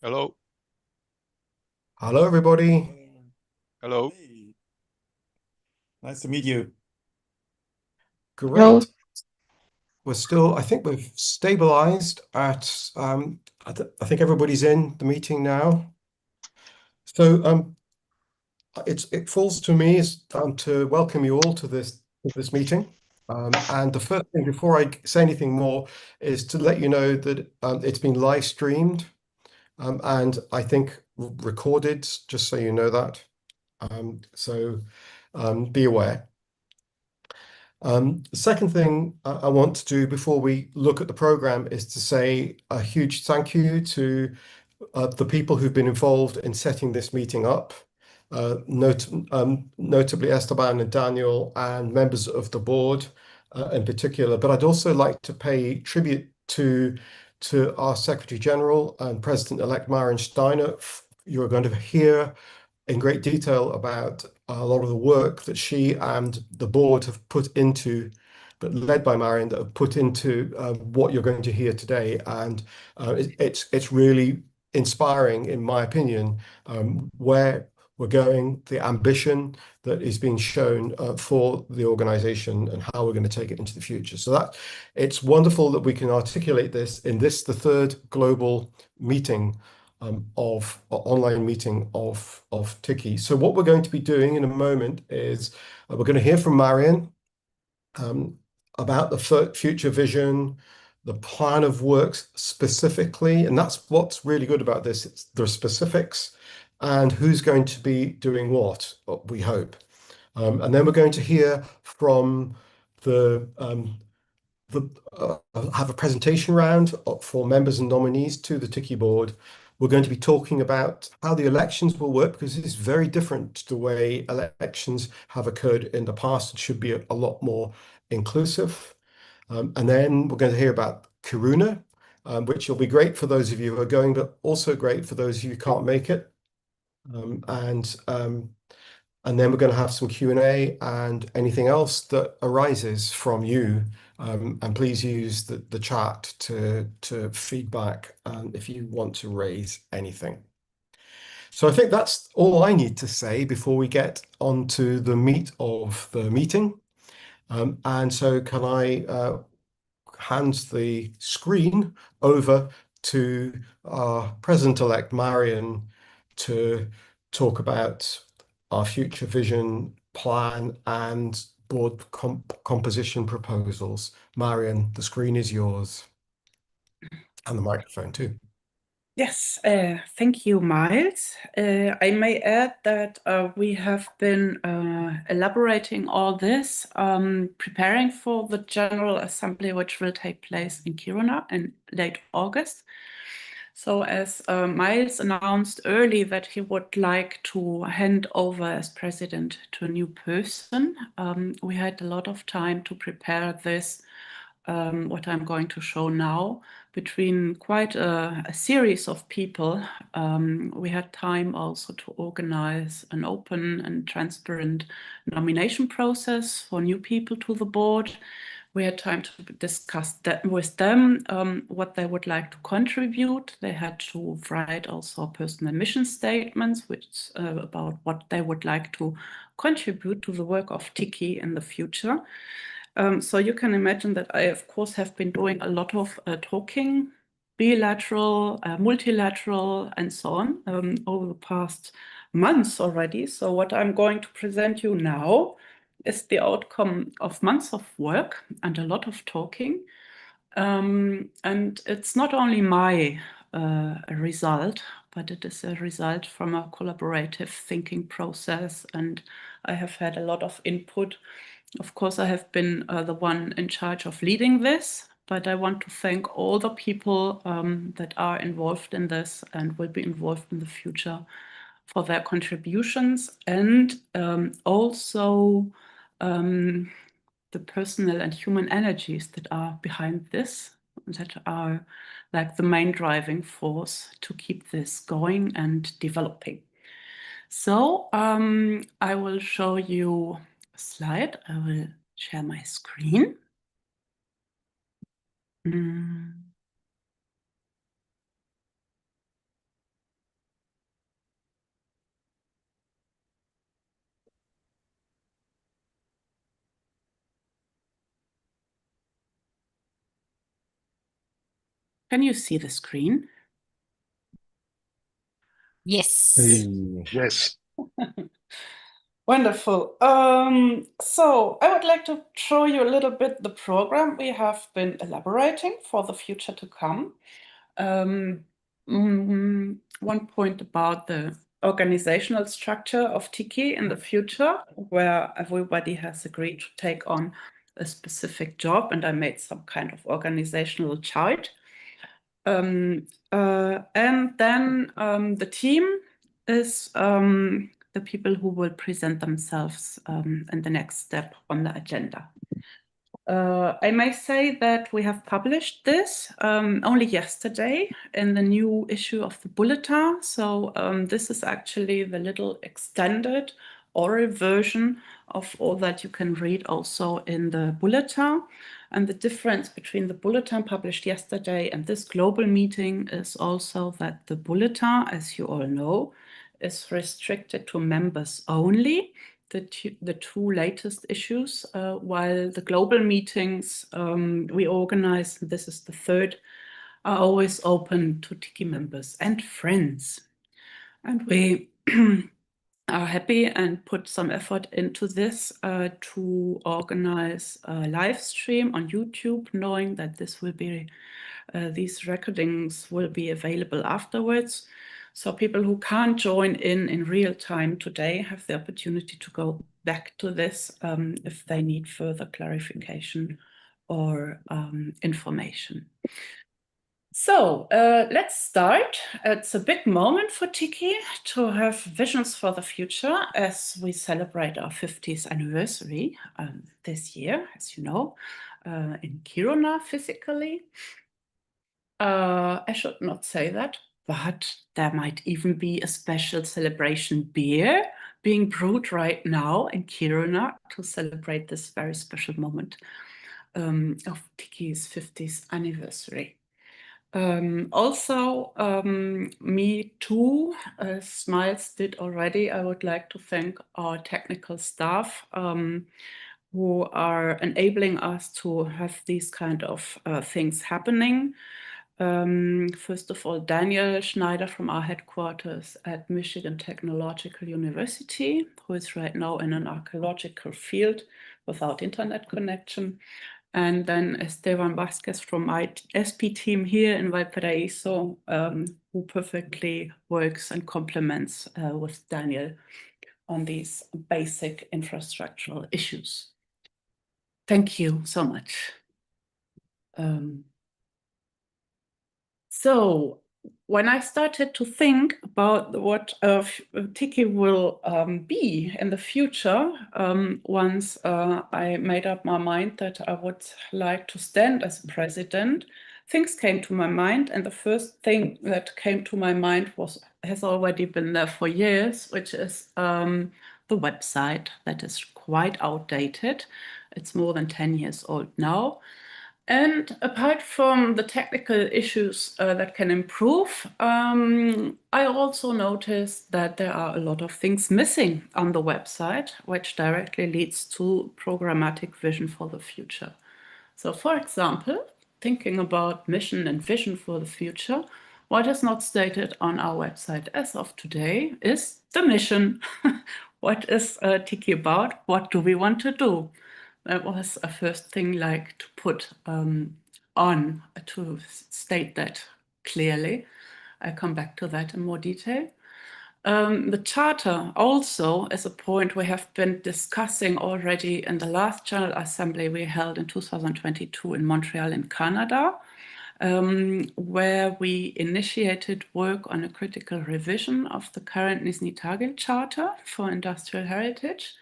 Hello. Hello, everybody. Hello. Hey, nice to meet you. Great. I think we've stabilized at, I think everybody's in the meeting now. So it falls to me to welcome you all to this meeting. And the first thing before I say anything more is to let you know that it's been live streamed and I think recorded, just so you know that. Be aware. The second thing I want to do before we look at the program is to say a huge thank you to the people who've been involved in setting this meeting up, notably Esteban and Daniel and members of the board in particular. But I'd also like to pay tribute to our Secretary General and President-elect Marion Steiner. You're going to hear in great detail about a lot of the work that she and the board have put into, but led by Marion, that have put into what you're going to hear today. And it's really inspiring, in my opinion, where we're going, the ambition that is being shown for the organization and how we're going to take it into the future. So that it's wonderful that we can articulate this in this, the third global meeting of online meeting of TICCIH. So what we're going to be doing in a moment is we're going to hear from Marion about the future vision, the plan of works specifically, and that's what's really good about this. It's the specifics and who's going to be doing what, we hope. And then we're going to hear from the have a presentation round for members and nominees to the TICCIH board. We're going to be talking about how the elections will work because it is very different to the way elections have occurred in the past. It should be a lot more inclusive. And then we're going to hear about Kiruna, which will be great for those of you who are going, but also great for those of you who can't make it. And then we're going to have some Q&A and anything else that arises from you. And please use the chat to feedback if you want to raise anything. So I think that's all I need to say before we get on to the meat of the meeting. And so can I hand the screen over to our President-elect Marion to talk about our future vision plan and board composition proposals. Marion, the screen is yours. And the microphone too. Yes, thank you, Miles. I may add that we have been elaborating all this, preparing for the General Assembly, which will take place in Kiruna in late August. So as Miles announced early that he would like to hand over as president to a new person, we had a lot of time to prepare this, what I'm going to show now, between quite a series of people. We had time also to organize an open and transparent nomination process for new people to the board. We had time to discuss that with them, what they would like to contribute. They had to write also personal mission statements, which about what they would like to contribute to the work of TICCIH in the future. So you can imagine that I, of course, have been doing a lot of talking, bilateral, multilateral, and so on over the past months already. So what I'm going to present you now is the outcome of months of work and a lot of talking. And it's not only my result, but it is a result from a collaborative thinking process. And I have had a lot of input. Of course, I have been the one in charge of leading this, but I want to thank all the people that are involved in this and will be involved in the future for their contributions, and also the personal and human energies that are behind this, that are like the main driving force to keep this going and developing. So I will show you a slide. I will share my screen. Can you see the screen? Yes. Yes. Wonderful. So I would like to show you a little bit the program we have been elaborating for the future to come. One point about the organizational structure of TICCIH in the future, where everybody has agreed to take on a specific job, and I made some kind of organizational chart. And then the team is the people who will present themselves in the next step on the agenda. I may say that we have published this only yesterday in the new issue of the Bulletin. So this is actually the little extended oral version of all that you can read also in the Bulletin. And the difference between the Bulletin published yesterday and this global meeting is also that the Bulletin, as you all know, is restricted to members only. The two latest issues, while the global meetings we organize, this is the third, are always open to TICCIH members and friends. And we are happy and put some effort into this to organize a live stream on YouTube, knowing that this will be these recordings will be available afterwards. So people who can't join in real time today have the opportunity to go back to this if they need further clarification or information. So let's start. It's a big moment for TICCIH to have visions for the future as we celebrate our 50th anniversary this year, as you know, in Kiruna physically. I should not say that, but there might even be a special celebration beer being brewed right now in Kiruna to celebrate this very special moment of TICCIH's 50th anniversary. Also, me too, as Miles did already, I would like to thank our technical staff who are enabling us to have these kind of things happening. First of all, Daniel Schneider from our headquarters at Michigan Technological University, who is right now in an archaeological field without internet connection. And then Esteban Vasquez from my SP team here in Valparaiso, who perfectly works and complements with Daniel on these basic infrastructural issues. Thank you so much. So when I started to think about what TICCIH will be in the future, once I made up my mind that I would like to stand as president, things came to my mind. And the first thing that came to my mind has already been there for years, which is the website that is quite outdated. It's more than 10 years old now. And apart from the technical issues that can improve, I also noticed that there are a lot of things missing on the website, which directly leads to programmatic vision for the future. So for example, thinking about mission and vision for the future, what is not stated on our website as of today is the mission. What is TICCIH about? What do we want to do? That was a first thing like to put on, to state that clearly. I'll come back to that in more detail. The charter also is a point we have been discussing already in the last General Assembly we held in 2022 in Montreal in Canada, where we initiated work on a critical revision of the current Nizhny Tagil Charter for Industrial Heritage.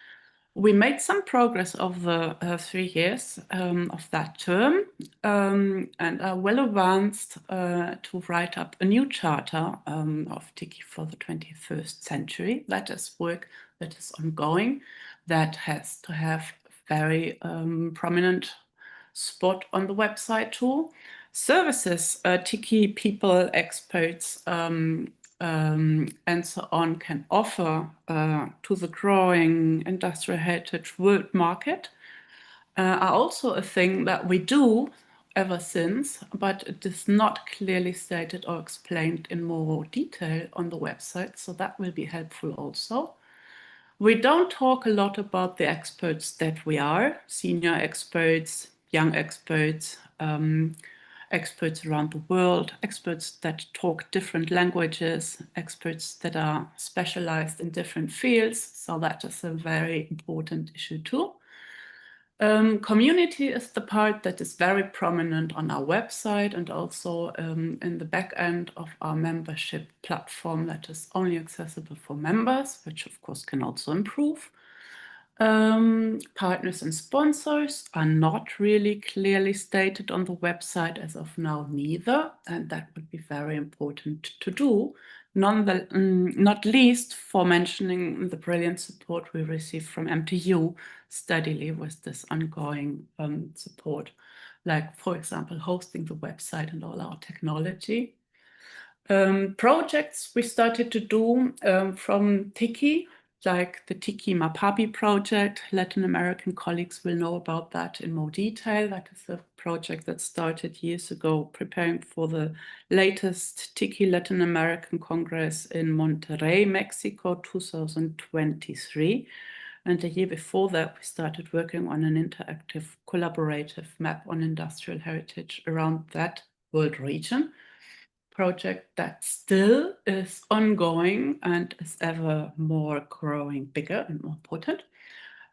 We made some progress over 3 years of that term and are well advanced to write up a new charter of TICCIH for the 21st century. That is work that is ongoing, that has to have a very prominent spot on the website too. Services, TICCIH people, experts, and so on can offer to the growing industrial heritage world market are also a thing that we do ever since, but it is not clearly stated or explained in more detail on the website, so that will be helpful also. We don't talk a lot about the experts that we are, senior experts, young experts, experts around the world, experts that talk different languages, experts that are specialized in different fields. So that is a very important issue too. Community is the part that is very prominent on our website and also in the back end of our membership platform that is only accessible for members, which of course can also improve. Partners and sponsors are not really clearly stated on the website as of now neither, and that would be very important to do, not least for mentioning the brilliant support we receive from MTU steadily with this ongoing support, like, for example, hosting the website and all our technology. Projects we started to do from TICCIH, like the TICCIH Mapapi project. Latin American colleagues will know about that in more detail. That is a project that started years ago, preparing for the latest TICCIH Latin American Congress in Monterrey, Mexico, 2023. And the year before that, we started working on an interactive collaborative map on industrial heritage around that world region. Project that still is ongoing and is ever more growing bigger and more important.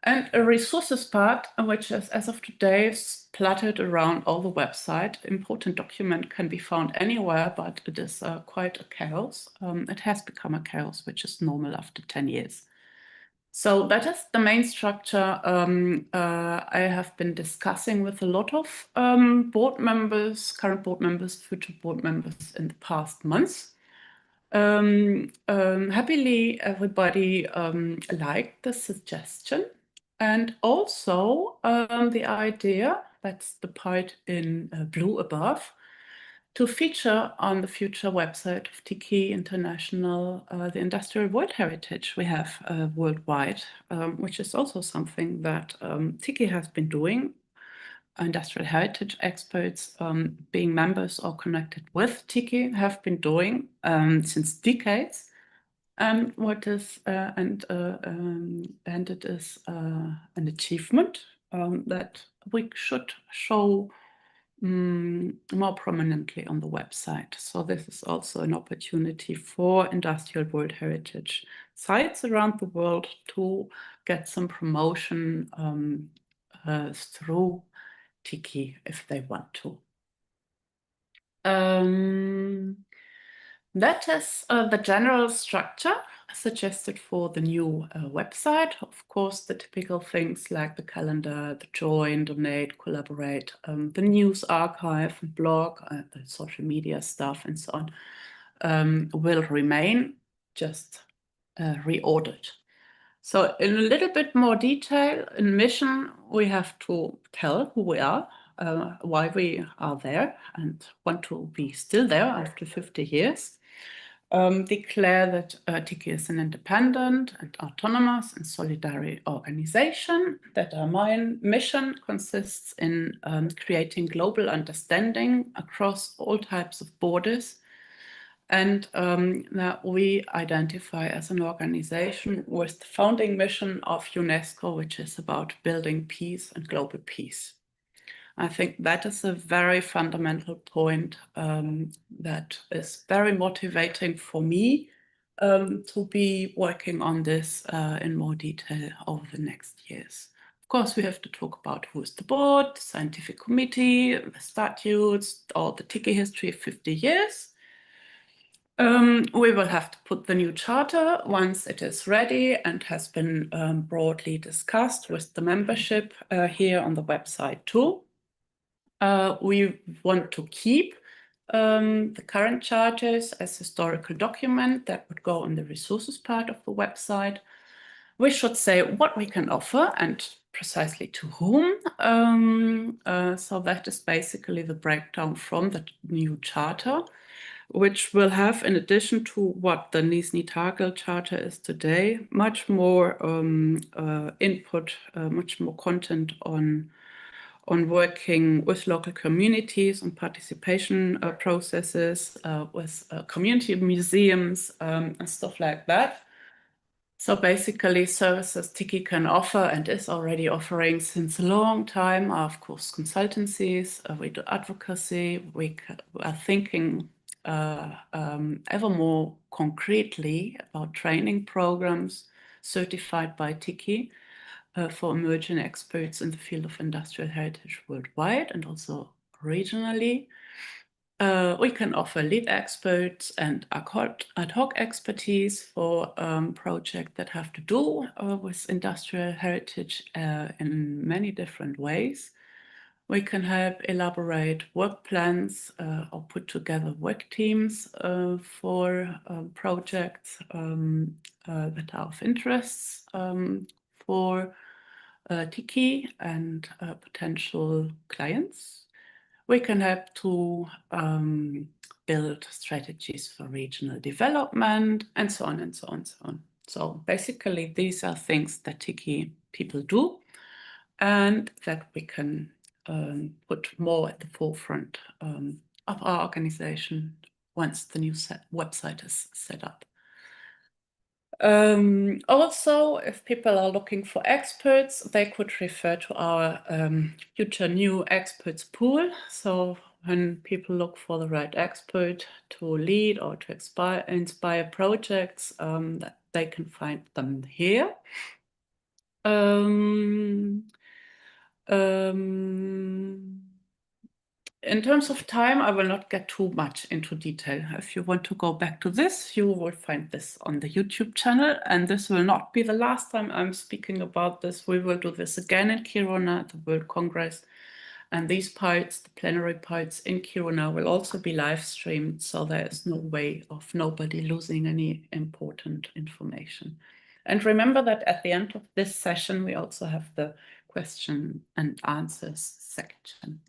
And a resources part, which is, as of today, splattered around all the website. Important document can be found anywhere, but it is quite a chaos. It has become a chaos, which is normal after 10 years. So that is the main structure I have been discussing with a lot of board members, current board members, future board members in the past months. Happily, everybody liked the suggestion and also the idea, that's the part in blue above, to feature on the future website of TICCIH International the industrial world heritage we have worldwide, which is also something that TICCIH has been doing. Industrial heritage experts being members or connected with TICCIH have been doing since decades. And it is an achievement that we should show more prominently on the website. So this is also an opportunity for industrial world heritage sites around the world to get some promotion through TICCIH if they want to. That is the general structure suggested for the new website. Of course, the typical things like the calendar, the join, donate, collaborate, the news archive and blog, the social media stuff and so on will remain, just reordered. So in a little bit more detail, in mission, we have to tell who we are, why we are there and want to be still there after 50 years. Declare that TICCIH is an independent and autonomous and solidary organization, that our main mission consists in creating global understanding across all types of borders, and that we identify as an organization with the founding mission of UNESCO, which is about building peace and global peace. I think that is a very fundamental point that is very motivating for me to be working on this in more detail over the next years. Of course, we have to talk about who is the board, the scientific committee, the statutes, all the TICCIH history of 50 years. We will have to put the new charter once it is ready and has been broadly discussed with the membership here on the website too. We want to keep the current charters as historical document that would go on the resources part of the website. We should say what we can offer and precisely to whom. So that is basically the breakdown from the new charter, which will have, in addition to what the Nizhny-Tagil charter is today, much more input, much more content on on working with local communities, on participation processes, with community museums and stuff like that. So basically services TICCIH can offer and is already offering since a long time are, of course, consultancies, we do advocacy, we are thinking ever more concretely about training programs certified by TICCIH for emerging experts in the field of industrial heritage worldwide and also regionally. We can offer lead experts and ad hoc expertise for projects that have to do with industrial heritage in many different ways. We can help elaborate work plans or put together work teams for projects that are of interest for TICCIH and potential clients. We can help to build strategies for regional development and so on and so on and so on. So basically, these are things that TICCIH people do and that we can put more at the forefront of our organization once the new website is set up. Also, if people are looking for experts, they could refer to our future new experts pool. So when people look for the right expert to lead or to inspire projects, that they can find them here. In terms of time, I will not get too much into detail. If you want to go back to this, you will find this on the YouTube channel. And this will not be the last time I'm speaking about this. We will do this again in Kiruna at the World Congress. And these parts, the plenary parts in Kiruna, will also be live streamed. So there is no way of nobody losing any important information. And remember that at the end of this session, we also have the question and answers section.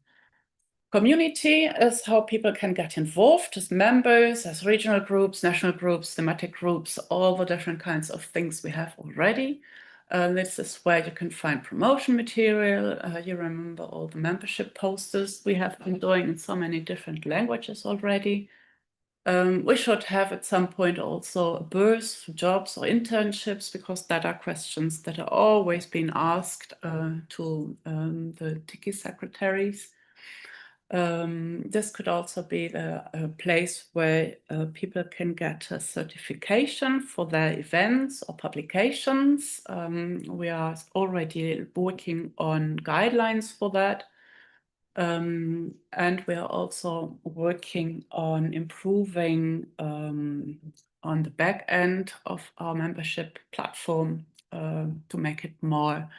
Community is how people can get involved as members, as regional groups, national groups, thematic groups, all the different kinds of things we have already. This is where you can find promotion material. You remember all the membership posters we have been doing in so many different languages already. We should have at some point also a burst for jobs or internships, because that are questions that are always being asked to the TICCIH secretaries. This could also be a place where people can get a certification for their events or publications. We are already working on guidelines for that. And we are also working on improving on the back end of our membership platform to make it more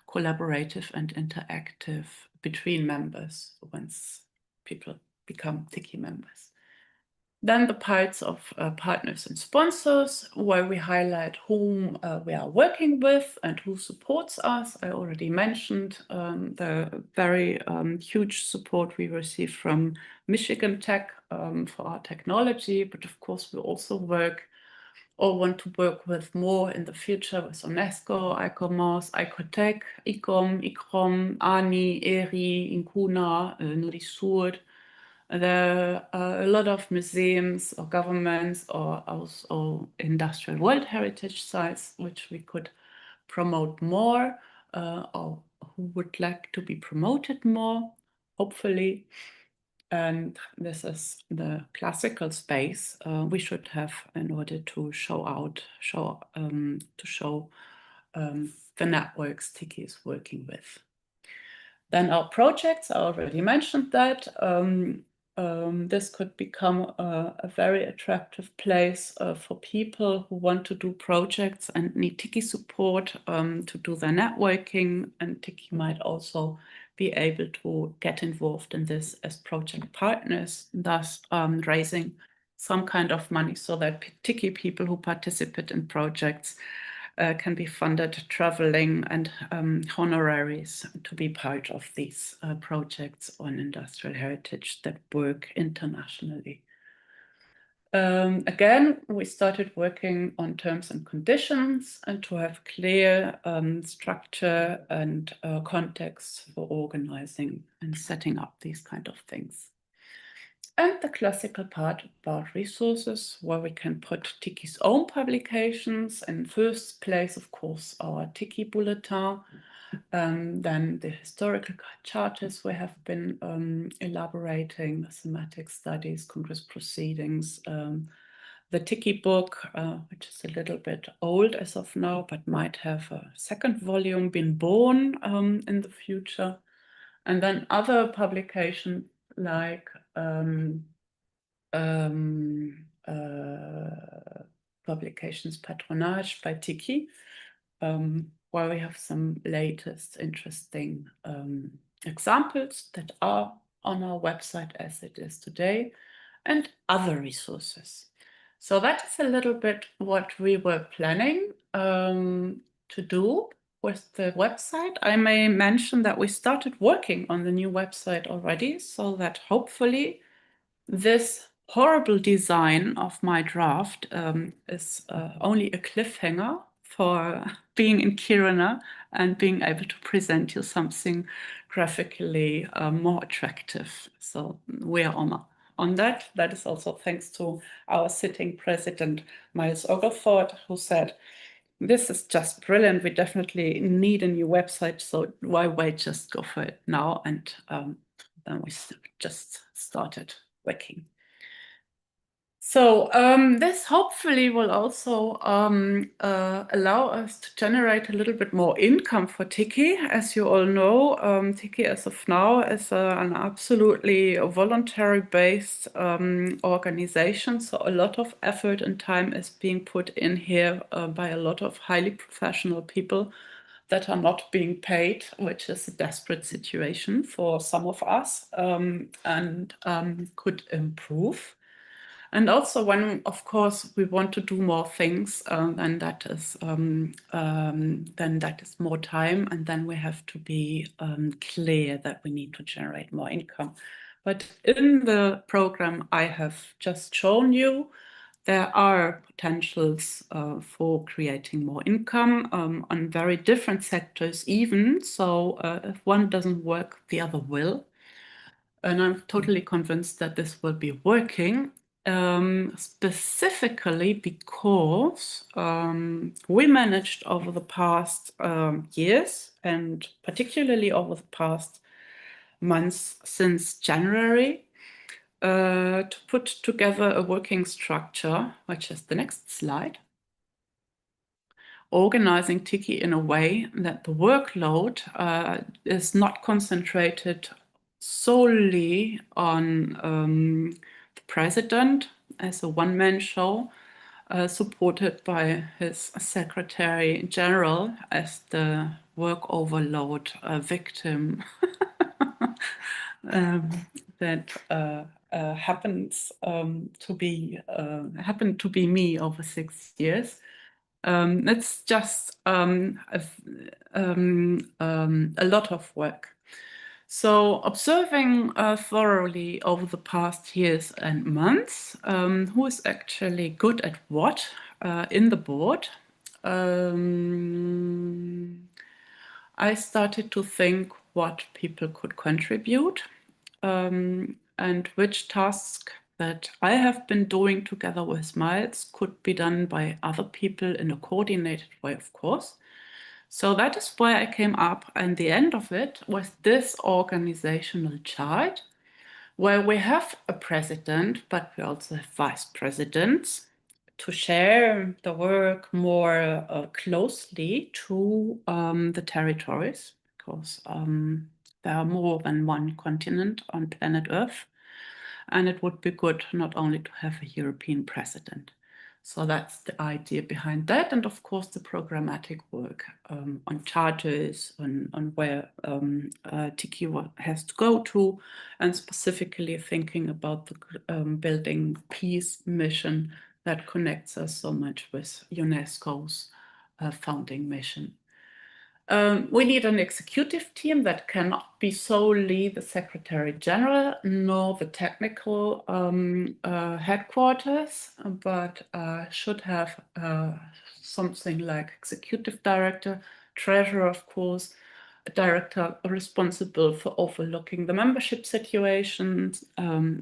collaborative and interactive between members once people become TICCIH members. Then the parts of partners and sponsors, where we highlight whom we are working with and who supports us. I already mentioned the very huge support we receive from Michigan Tech for our technology, but of course we also work or want to work with more in the future with UNESCO, ICOMOS, ICOTEC, ICOM, ICROM, ANI, ERI, INCUNA, Norisur. There are a lot of museums or governments or also industrial World Heritage sites which we could promote more or who would like to be promoted more, hopefully. And this is the classical space we should have in order to show the networks TICCIH is working with. Then our projects, I already mentioned that. This could become a very attractive place for people who want to do projects and need TICCIH support to do their networking, and TICCIH might also be able to get involved in this as project partners, thus raising some kind of money so that TICCIH people who participate in projects can be funded traveling and honoraries to be part of these projects on industrial heritage that work internationally. Again, we started working on terms and conditions and to have clear structure and context for organizing and setting up these kind of things. And the classical part about resources, where we can put TICCI's own publications. In first place, of course, our TICCI bulletin. Then the historical charters we have been elaborating, the thematic studies, Congress proceedings, the TICCI book, which is a little bit old as of now, but might have a second volume been born in the future. And then other publications like publications patronage by TICCI, where we have some latest interesting examples that are on our website as it is today, and other resources. So that is a little bit what we were planning to do with the website. I may mention that we started working on the new website already, so that hopefully this horrible design of my draft is only a cliffhanger for being in Kiruna and being able to present you something graphically more attractive. So we are on that. That is also thanks to our sitting president, Miles Oglethorpe, who said, "This is just brilliant. We definitely need a new website. So why wait? Just go for it now." And then we just started working. So this hopefully will also allow us to generate a little bit more income for TICCI. As you all know, TICCI as of now is an absolutely voluntary-based organization. So a lot of effort and time is being put in here by a lot of highly professional people that are not being paid, which is a desperate situation for some of us and could improve. And also when, of course, we want to do more things, then that is more time, and then we have to be clear that we need to generate more income. But in the program I have just shown you, there are potentials for creating more income on very different sectors even. So if one doesn't work, the other will. And I'm totally convinced that this will be working. Specifically because we managed over the past years, and particularly over the past months since January, to put together a working structure, which is the next slide, organizing TICCI in a way that the workload is not concentrated solely on the president as a one-man show, supported by his secretary general as the work overload victim that happened to be me over 6 years. It's just a lot of work. So observing thoroughly over the past years and months, who is actually good at what in the board, I started to think what people could contribute and which tasks that I have been doing together with Miles could be done by other people in a coordinated way, of course. So that is why I came up, and the end of it was this organizational chart, where we have a president, but we also have vice presidents to share the work more closely to the territories, because there are more than one continent on planet Earth, and it would be good not only to have a European president. So that's the idea behind that. And of course, the programmatic work on charters, on where TICCI has to go to, and specifically thinking about the building peace mission that connects us so much with UNESCO's founding mission. We need an executive team that cannot be solely the Secretary General nor the technical headquarters, but should have something like executive director, treasurer, of course, a director responsible for overlooking the membership situations,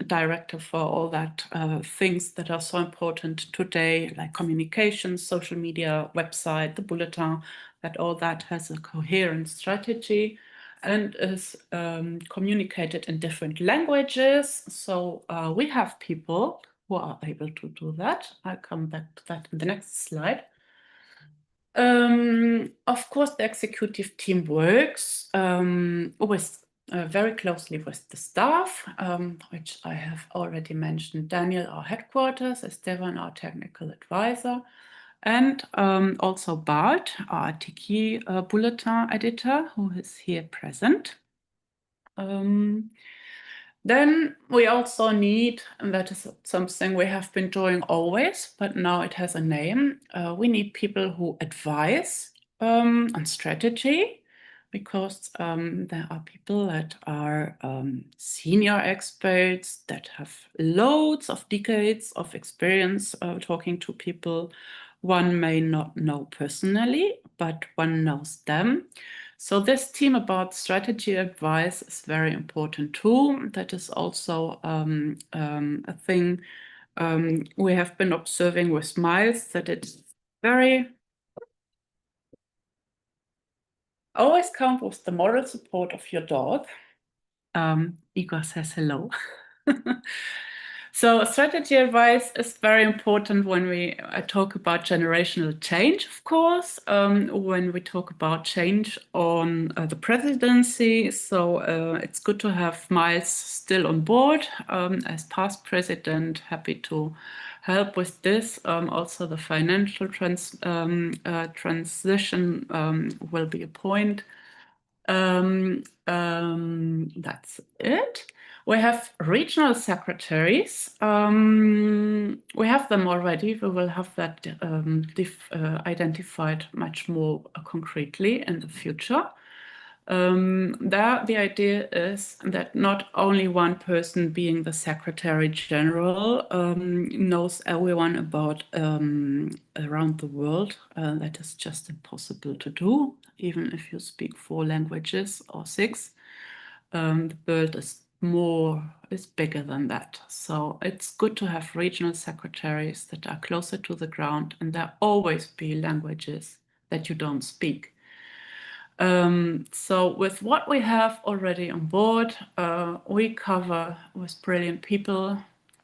director for all that things that are so important today, like communications, social media, website, the bulletin, that all that has a coherent strategy and is communicated in different languages. So we have people who are able to do that. I'll come back to that in the next slide. Of course, the executive team works with very closely with the staff, which I have already mentioned. Daniel, our headquarters, Esteban, our technical advisor, and also Bart, our TICCIH bulletin editor, who is here present. Then we also need, and that is something we have been doing always, but now it has a name. We need people who advise on strategy, because there are people that are senior experts that have loads of decades of experience talking to people one may not know personally, but one knows them. So this team about strategy advice is very important too. That is also a thing we have been observing with Miles, that it's very always count with the moral support of your dog. Igor says hello. So strategy advice is very important when we talk about generational change, of course, when we talk about change on the presidency. So it's good to have Miles still on board as past president, happy to help with this. Also the financial transition will be a point. That's it. We have regional secretaries. We have them already. We will have that identified much more concretely in the future. There, the idea is that not only one person being the Secretary General knows everyone about around the world. That is just impossible to do, even if you speak 4 languages or 6. The world is bigger than that. So it's good to have regional secretaries that are closer to the ground, and there always be languages that you don't speak. So with what we have already on board, we cover with brilliant people,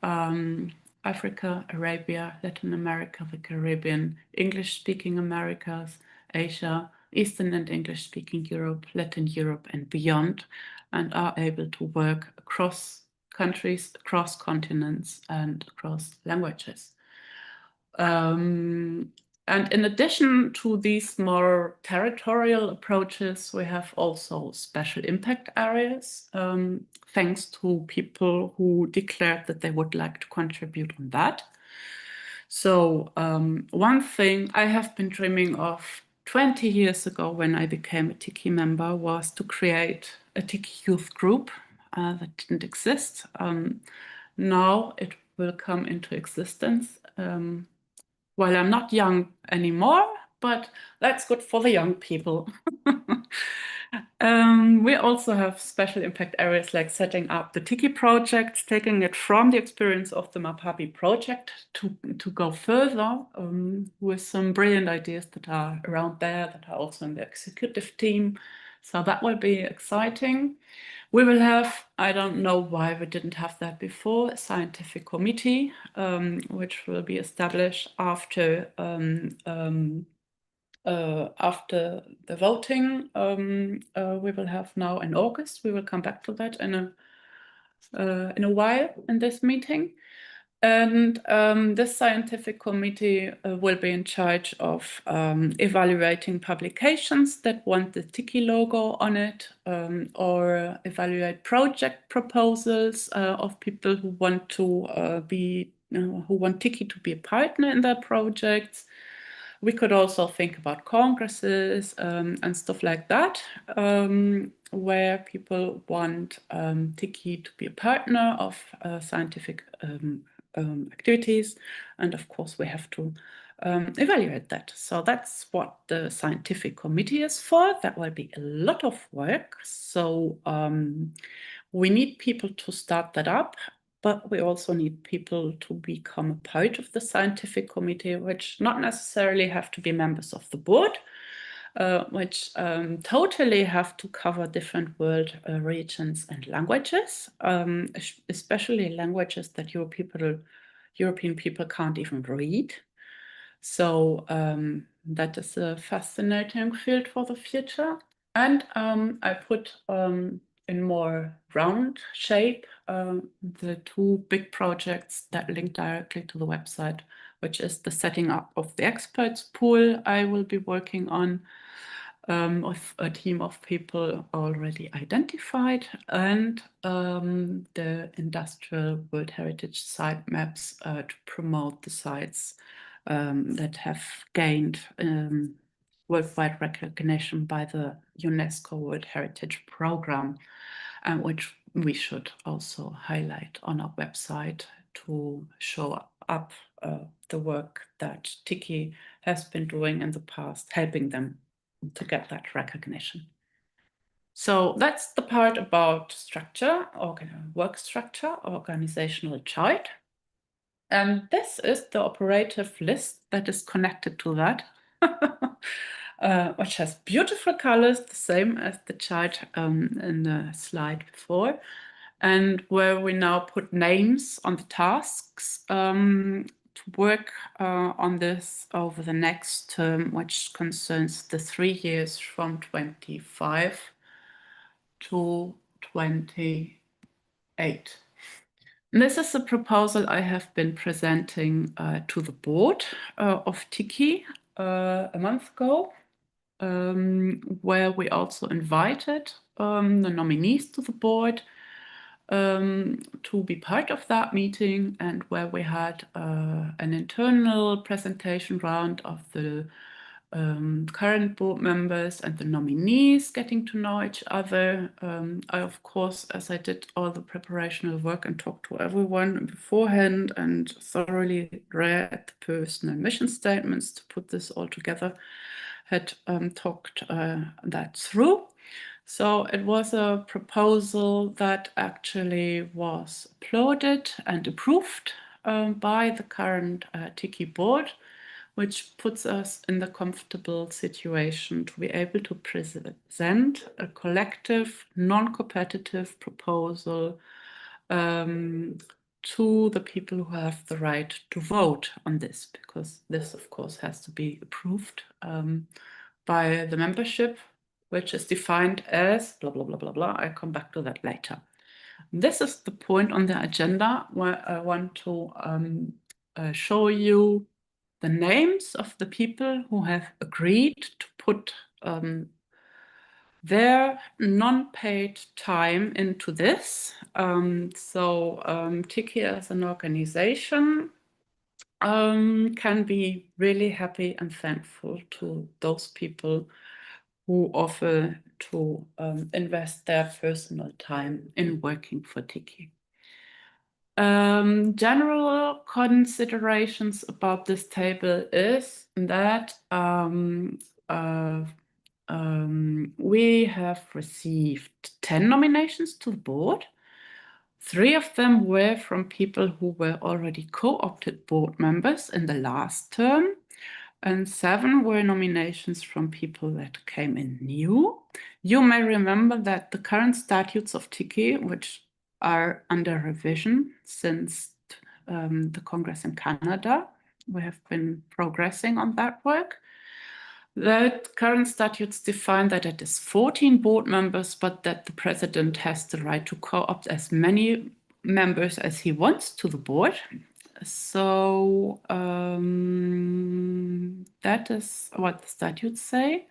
Africa, Arabia, Latin America, the Caribbean, English-speaking Americas, Asia, Eastern and English-speaking Europe, Latin Europe, and beyond, and are able to work across countries, across continents, and across languages. And in addition to these more territorial approaches, we have also special impact areas, thanks to people who declared that they would like to contribute on that. So one thing I have been dreaming of 20 years ago when I became a TICCIH member was to create a TICCIH youth group that didn't exist. Now it will come into existence. Well, I'm not young anymore, but that's good for the young people. We also have special impact areas like setting up the TICCIH projects, taking it from the experience of the MAPABI project to go further with some brilliant ideas that are around there, that are also in the executive team. So that will be exciting. We will have, I don't know why we didn't have that before, a scientific committee, which will be established after the voting we will have now in August. We will come back to that in a while in this meeting. And this scientific committee will be in charge of evaluating publications that want the TICCIH logo on it, or evaluate project proposals of people who want to who want TICCIH to be a partner in their projects. We could also think about congresses and stuff like that, where people want TICCIH to be a partner of scientific activities. And of course, we have to evaluate that. So that's what the scientific committee is for. That will be a lot of work. So we need people to start that up, but we also need people to become a part of the scientific committee, which not necessarily have to be members of the board, which totally have to cover different world regions and languages, especially languages that European people can't even read. So that is a fascinating field for the future. And I put in more round shape the two big projects that link directly to the website, which is the setting up of the experts pool I will be working on with a team of people already identified, and the industrial World Heritage site maps to promote the sites that have gained worldwide recognition by the UNESCO World Heritage Program, and which we should also highlight on our website to show up the work that TICCIH has been doing in the past, helping them to get that recognition. So that's the part about structure, work structure, organizational chart. And this is the operative list that is connected to that, which has beautiful colors, the same as the chart in the slide before, and where we now put names on the tasks to work on this over the next term, which concerns the 3 years from 25 to 28. This is a proposal I have been presenting to the board of TICCIH a month ago, where we also invited the nominees to the board to be part of that meeting, and where we had an internal presentation round of the current board members and the nominees getting to know each other. I, of course, as I did all the preparational work and talked to everyone beforehand and thoroughly read the personal mission statements to put this all together, had talked that through. So it was a proposal that actually was applauded and approved by the current TICCIH board, which puts us in the comfortable situation to be able to present a collective, non-competitive proposal to the people who have the right to vote on this, because this, of course, has to be approved by the membership, which is defined as blah, blah, blah, blah, blah. I come back to that later. This is the point on the agenda where I want to show you the names of the people who have agreed to put their non-paid time into this. TICCIH as an organization can be really happy and thankful to those people who offer to invest their personal time in working for TICCIH. General considerations about this table is that we have received 10 nominations to the board. 3 of them were from people who were already co-opted board members in the last term, and 7 were nominations from people that came in new. You may remember that the current statutes of TICCIH, which are under revision since the Congress in Canada, we have been progressing on that work. The current statutes define that it is 14 board members, but that the president has the right to co-opt as many members as he wants to the board. So that is what the statutes say.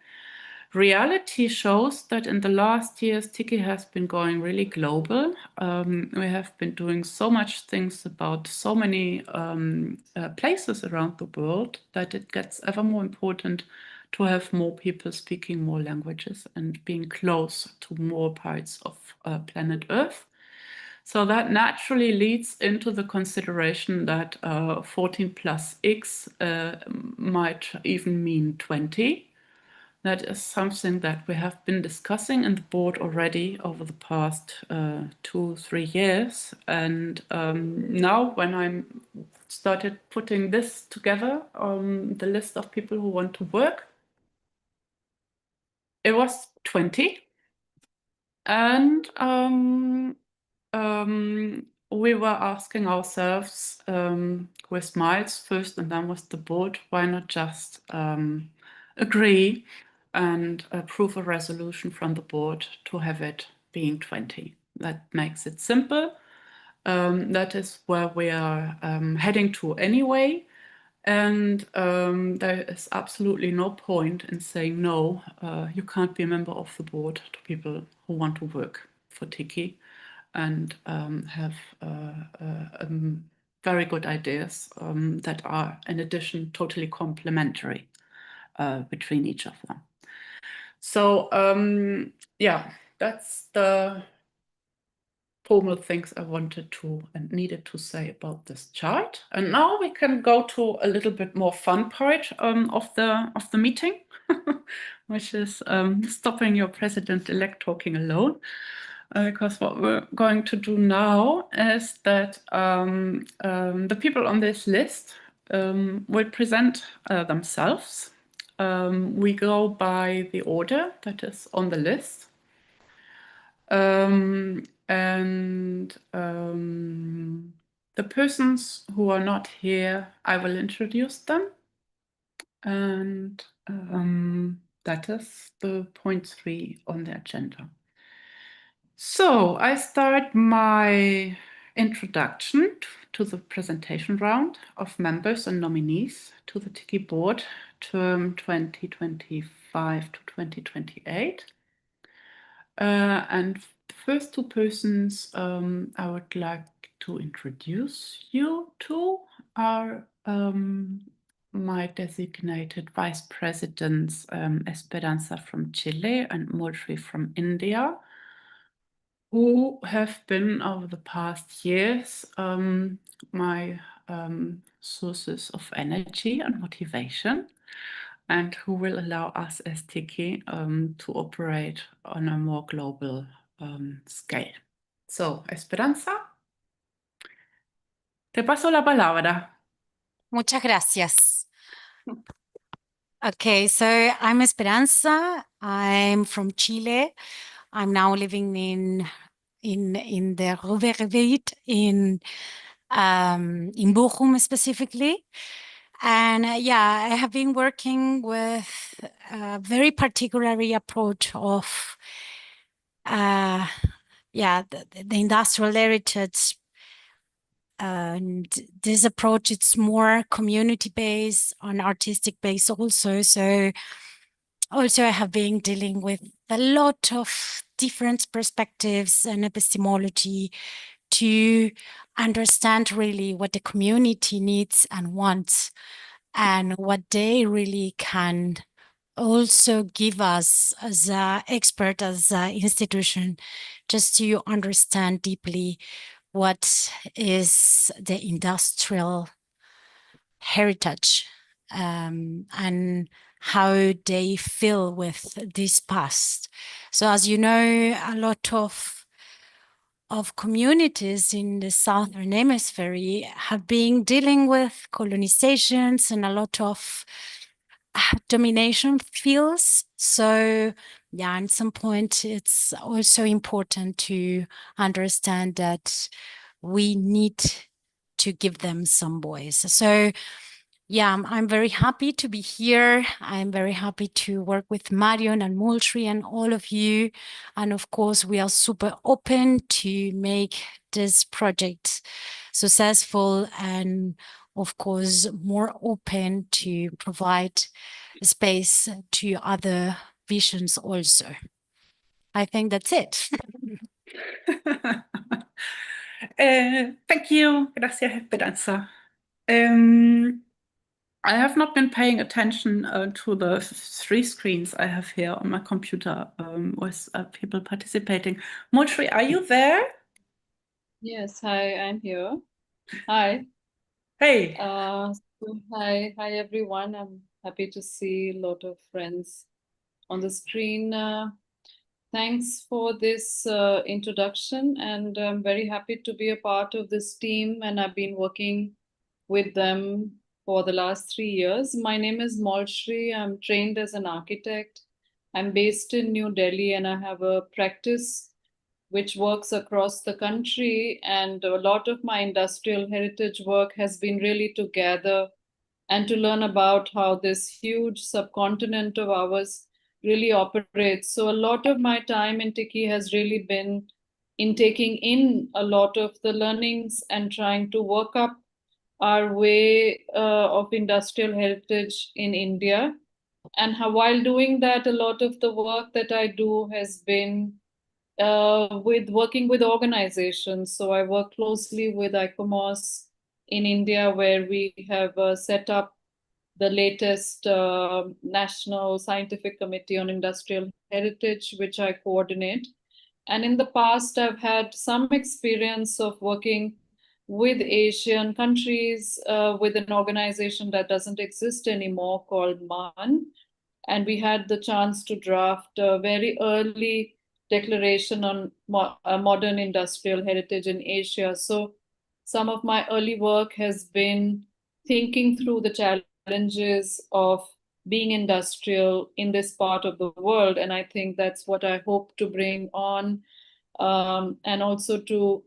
reality shows that in the last years, TICCIH has been going really global. We have been doing so much things about so many places around the world that it gets ever more important to have more people speaking more languages and being close to more parts of planet Earth. So that naturally leads into the consideration that 14 plus X might even mean 20. That is something that we have been discussing in the board already over the past 2-3 years. And now when I started putting this together, the list of people who want to work, it was 20. And we were asking ourselves with Miles first and then with the board, why not just agree and approve a resolution from the board to have it being 20. That makes it simple. That is where we are heading to anyway. And there is absolutely no point in saying, no, you can't be a member of the board to people who want to work for TICCIH and have very good ideas that are, in addition, totally complementary between each of them. So yeah, that's the formal things I wanted to and needed to say about this chart. And now we can go to a little bit more fun part of the meeting, which is stopping your president-elect talking alone. Because what we're going to do now is that the people on this list will present themselves. We go by the order that is on the list. And the persons who are not here, I will introduce them. And that is the point 3 on the agenda. So I start my introduction to the presentation round of members and nominees to the TICCIH board term 2025 to 2028. And the first 2 persons I would like to introduce you to are my designated vice presidents, Espiransa from Chile and Shri from India, who have been over the past years my sources of energy and motivation, and who will allow us as TICCIH to operate on a more global scale. So, Esperanza, te paso la palabra. Muchas gracias. Okay, so I'm Espiranza. I'm from Chile. I'm now living in the Ruhrgebiet in Bochum specifically. And yeah, I have been working with a very particular approach of the industrial heritage. And this approach, it's more community-based and artistic-based also. So also I have been dealing with a lot of different perspectives and epistemology to understand really what the community needs and wants and what they really can also give us as an expert, as an institution, just to understand deeply what is the industrial heritage and how they feel with this past. So as you know, a lot of communities in the Southern Hemisphere have been dealing with colonizations and a lot of domination fields. So yeah, at some point, it's also important to understand that we need to give them some voice. So yeah, I'm very happy to be here. I'm very happy to work with Marion and Moultrie and all of you. And of course, we are super open to make this project successful and of course, more open to provide space to other visions also. I think that's it. Thank you. Gracias, Espiransa. I have not been paying attention to the 3 screens I have here on my computer with people participating. Shri, are you there? Yes, hi, I'm here. Hi. Hey. Hi everyone. I'm happy to see a lot of friends on the screen. Thanks for this introduction, and I'm very happy to be a part of this team, and I've been working with them for the last 3 years. My name is Shri. I'm trained as an architect. I'm based in New Delhi, and I have a practice which works across the country. And a lot of my industrial heritage work has been really to gather and to learn about how this huge subcontinent of ours really operates. So a lot of my time in TICCIH has really been in taking in a lot of the learnings and trying to work up our way of industrial heritage in India. And while doing that, a lot of the work that I do has been with working with organizations. So I work closely with ICOMOS in India, where we have set up the latest National Scientific Committee on Industrial Heritage, which I coordinate. And in the past, I've had some experience of working with Asian countries with an organization that doesn't exist anymore called MAN. And we had the chance to draft a very early declaration on modern industrial heritage in Asia. So some of my early work has been thinking through the challenges of being industrial in this part of the world. And I think that's what I hope to bring on, and also to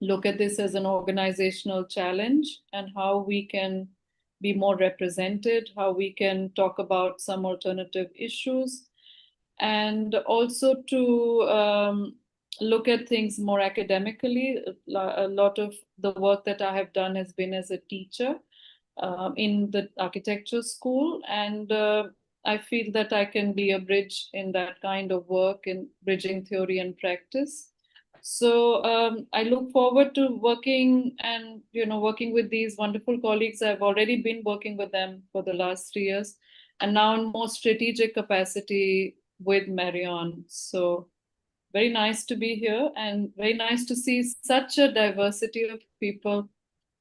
look at this as an organizational challenge and how we can be more represented, how we can talk about some alternative issues, and also to look at things more academically. A lot of the work that I have done has been as a teacher in the architecture school, and I feel that I can be a bridge in that kind of work in bridging theory and practice. So I look forward to working with these wonderful colleagues. I've already been working with them for the last 3 years, and now in more strategic capacity with Marion. So very nice to be here, and very nice to see such a diversity of people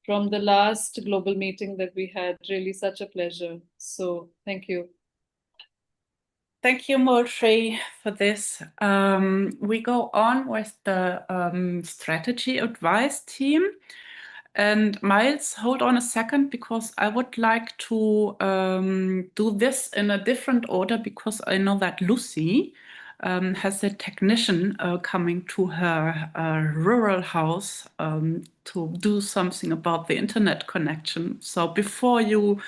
from the last global meeting that we had. Really such a pleasure. So thank you. Thank you, Shri, for this. We go on with the strategy advice team. And Miles, hold on a second, because I would like to do this in a different order, because I know that Lucy has a technician coming to her rural house to do something about the internet connection. So before you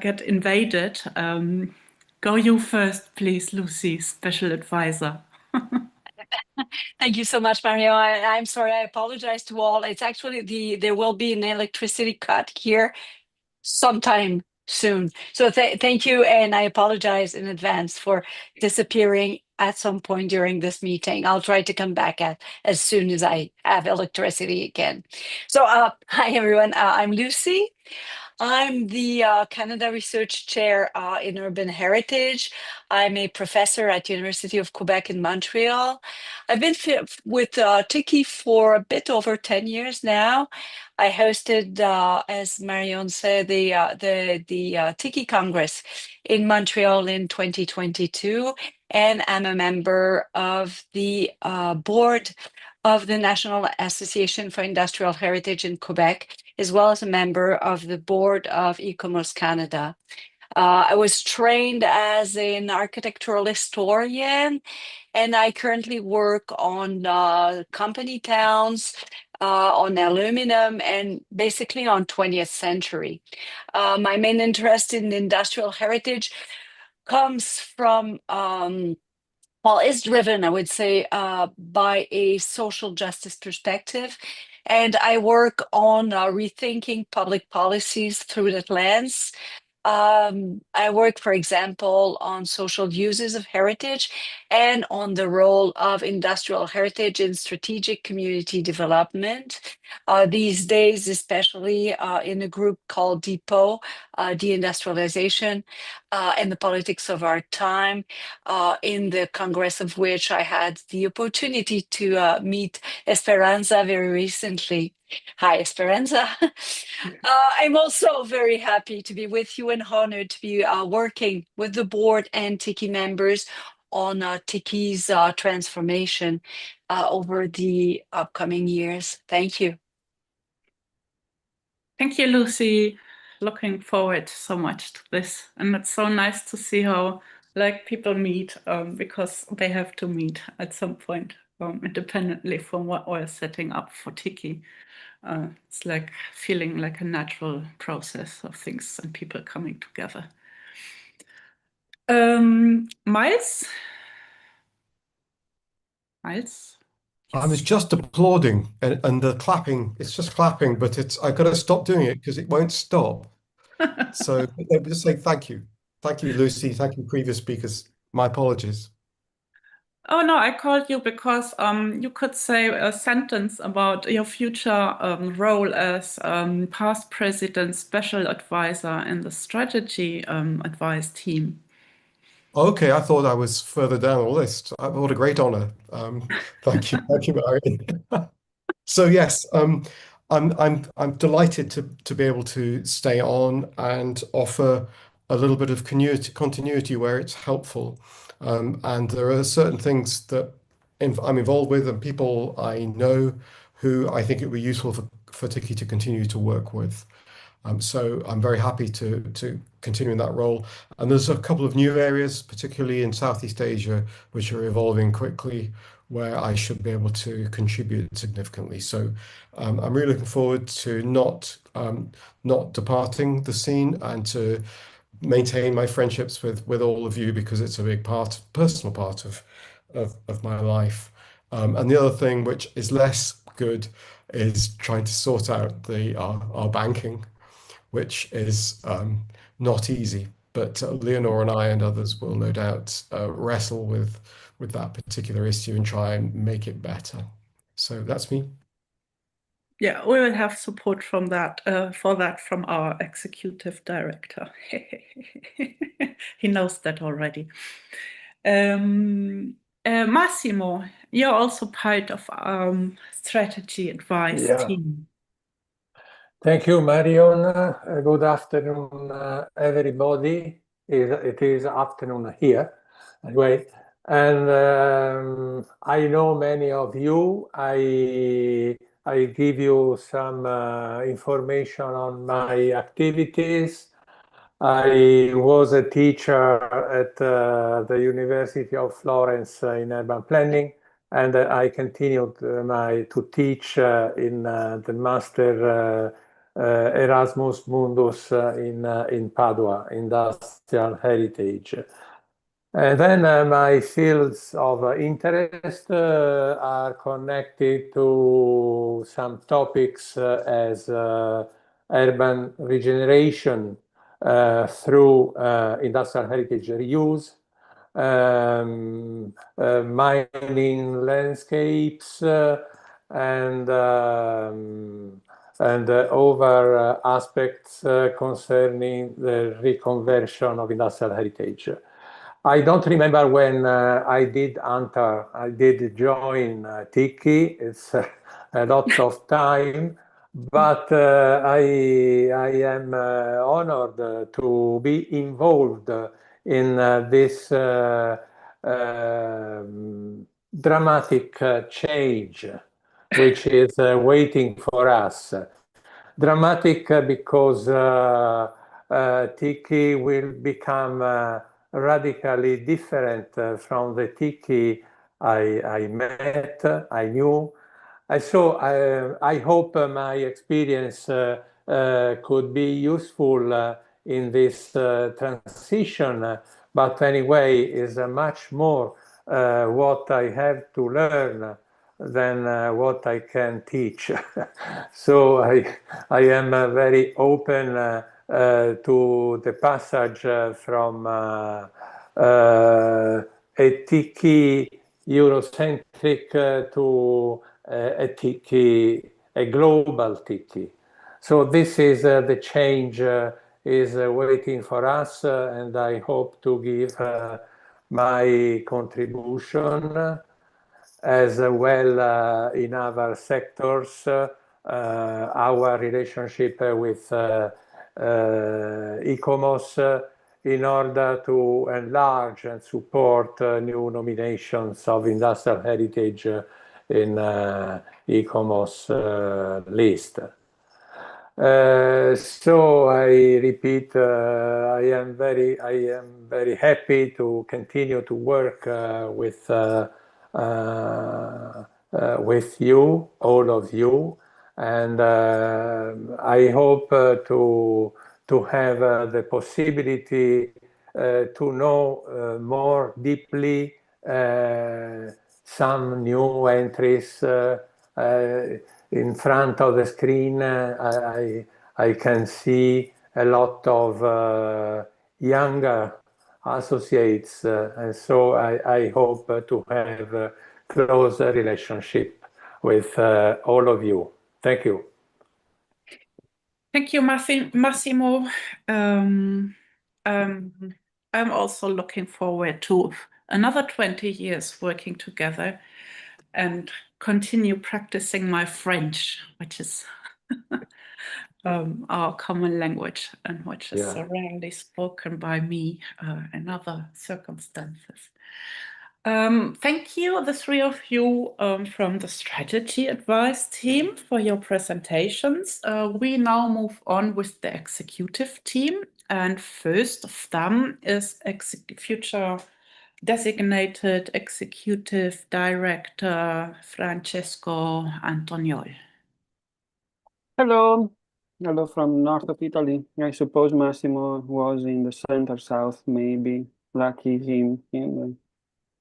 get invaded, go you first, please, Lucy, special advisor. Thank you so much, Mario. I'm sorry, I apologize to all. It's actually there will be an electricity cut here sometime soon. So thank you, and I apologize in advance for disappearing at some point during this meeting. I'll try to come back as soon as I have electricity again. So hi, everyone. I'm Lucy. I'm the Canada Research Chair in Urban Heritage. I'm a professor at University of Quebec in Montreal. I've been with TICCIH for a bit over 10 years now. I hosted, as Marion said, the TICCIH Congress in Montreal in 2022, and I'm a member of the board of the National Association for Industrial Heritage in Quebec, as well as a member of the board of ICOMOS Canada. I was trained as an architectural historian, and I currently work on company towns, on aluminum, and basically on 20th century. My main interest in industrial heritage comes from is driven, I would say, by a social justice perspective. And I work on rethinking public policies through that lens. I work, for example, on social uses of heritage and on the role of industrial heritage in strategic community development. These days, especially in a group called DEPO, Deindustrialization and the Politics of Our Time, in the Congress of which I had the opportunity to meet Espiransa very recently. Hi, Espiransa. I'm also very happy to be with you and honored to be working with the board and TICCIH members on TICCIH's transformation over the upcoming years. Thank you. Thank you, Lucy. Looking forward so much to this. And it's so nice to see how people meet because they have to meet at some point independently from what we're setting up for TICCIH. It's like feeling like a natural process of things and people coming together. Miles? Miles? I was just applauding and the clapping, it's just clapping, but I got to stop doing it because it won't stop. So I would just say thank you. Thank you, Lucy. Thank you, previous speakers. My apologies. Oh no, I called you because you could say a sentence about your future role as past president, special advisor in the strategy advice team. Okay, I thought I was further down the list. What a great honor. Thank you, Marion. So yes, I'm delighted to be able to stay on and offer a little bit of continuity where it's helpful. And there are certain things that I'm involved with and people I know who I think it would be useful for TICCIH to continue to work with. So I'm very happy to continue in that role. And there's a couple of new areas, particularly in Southeast Asia, which are evolving quickly, where I should be able to contribute significantly. So I'm really looking forward to not departing the scene and to maintain my friendships with all of you because it's a big personal part of my life. And the other thing, which is less good, is trying to sort out our banking, which is not easy. But Leonor and I and others will no doubt wrestle with that particular issue and try and make it better. So that's me. Yeah, we will have support from that from our executive director. He knows that already. Massimo, you're also part of strategy advice team. Thank you, Marion. Good afternoon, everybody. It is afternoon here, anyway. And I know many of you. I give you some information on my activities. I was a teacher at the University of Florence in urban planning, and I continued to teach in the master Erasmus Mundus in Padua, industrial heritage. And then my fields of interest are connected to some topics as urban regeneration through industrial heritage reuse, mining landscapes, and other aspects concerning the reconversion of industrial heritage. I don't remember when I did join TICCIH. It's a lot of time, but I am honored to be involved in this dramatic change, which is waiting for us. Dramatic because TICCIH will become radically different from the TICCIH I met, I knew. So I hope my experience could be useful in this transition, but anyway, is much more what I have to learn than what I can teach. So I am very open to the passage from a TICCIH Eurocentric to a TICCIH, a global TICCIH. So this is the change is waiting for us, and I hope to give my contribution as well in other sectors, our relationship with ICOMOS in order to enlarge and support new nominations of industrial heritage in ICOMOS list. So I repeat, I am very happy to continue to work with you, all of you, and I hope to have the possibility to know more deeply some new entries. In front of the screen, I can see a lot of younger associates, and so I hope to have a close relationship with all of you. Thank you. Thank you, Massimo. I'm also looking forward to another 20 years working together and continue practicing my French, which is our common language and which is rarely spoken by me in other circumstances. Thank you, the three of you from the strategy advice team, for your presentations. We now move on with the executive team, and first of them is future designated executive director Francesco Antonioli. Hello. Hello from north of Italy. I suppose Massimo was in the center south, maybe. Lucky him in the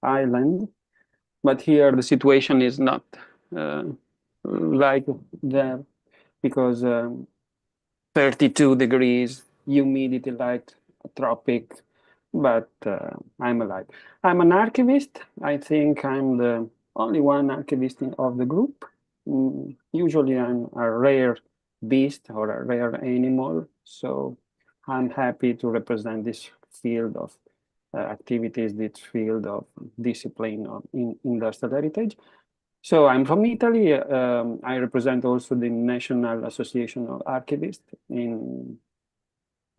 island. But here the situation is not like there, because 32 degrees, humidity like a tropic, but I'm alive. I'm an archivist. I think I'm the only one archivist of the group. Usually I'm a rare beast or a rare animal, so I'm happy to represent this field of activities, this field of discipline in industrial heritage. So I'm from Italy. I represent also the National Association of Archivists.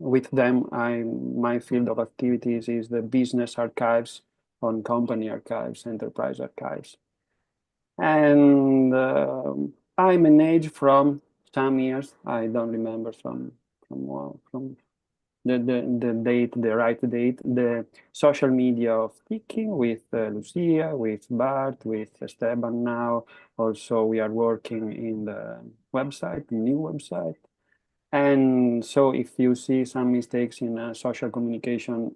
With them, my field of activities is the business archives, on company archives, enterprise archives. And I manage from some years, I don't remember from the date, the right date, the social media of TICCIH with Lucia, with Bart, with Esteban now. Also, we are working in the website, the new website. And so if you see some mistakes in social communication,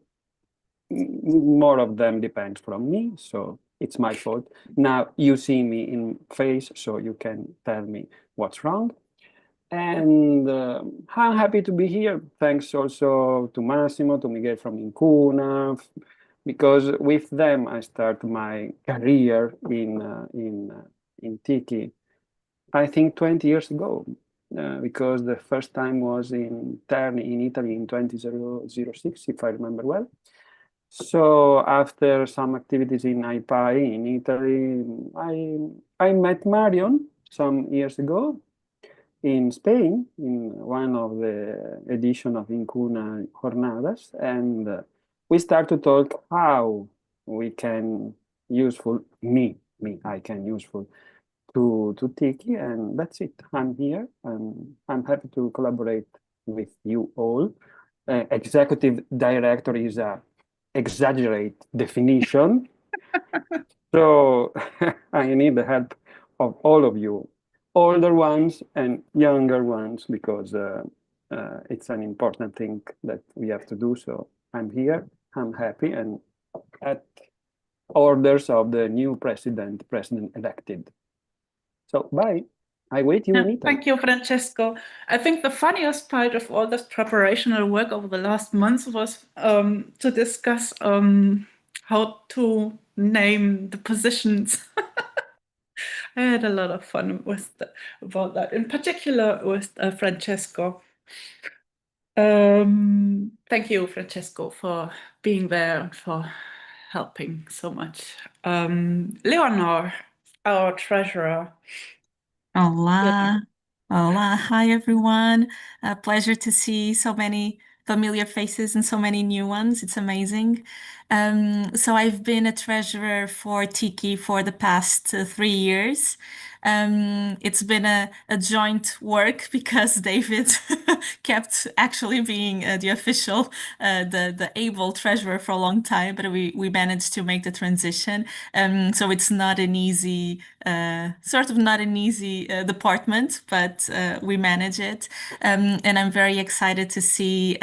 more of them depends from me, so it's my fault. Now you see me in face, so you can tell me what's wrong. And I'm happy to be here. Thanks also to Massimo, to Miguel from Incuna, because with them I start my career in TICCIH, I think 20 years ago, because the first time was in Terni in Italy in 2006, if I remember well. So after some activities in IPAI in Italy, I met Marion some years ago in Spain, in one of the edition of Incuna Jornadas, and we start to talk how we can useful, I can useful to TICCIH, and that's it. I'm here, and I'm happy to collaborate with you all. Executive director is a exaggerate definition. So I need the help of all of you, older ones and younger ones, because it's an important thing that we have to do. So I'm here, I'm happy, and at orders of the new president elected. So bye. I wait you in Italy. Thank you, Francesco. I think the funniest part of all this preparational work over the last months was to discuss how to name the positions. I had a lot of fun about that, in particular with Francesco. Thank you, Francesco, for being there and for helping so much. Leonor, our treasurer. Hola. Hola. Hi, everyone. A pleasure to see so many familiar faces and so many new ones. It's amazing. So I've been a treasurer for TICCIH for the past 3 years. It's been a joint work because David kept actually being the official, the able treasurer for a long time, but we managed to make the transition. So it's not an easy, sort of not an easy department, but we manage it. And I'm very excited to see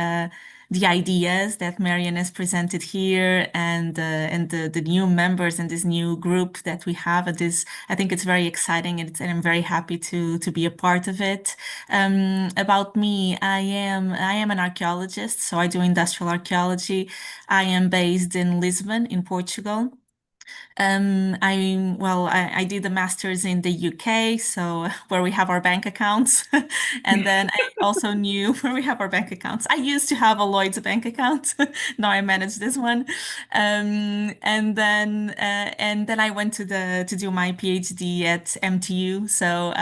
the ideas that Marian has presented here and the new members and this new group that we have at this. I think it's very exciting and I'm very happy to be a part of it. About me, I am an archaeologist, so I do industrial archaeology. I am based in Lisbon, in Portugal. I did the master's in the UK, so where we have our bank accounts. And then I also knew where we have our bank accounts. I used to have a Lloyd's bank account. Now I manage this one. And then I went to do my PhD at MTU. So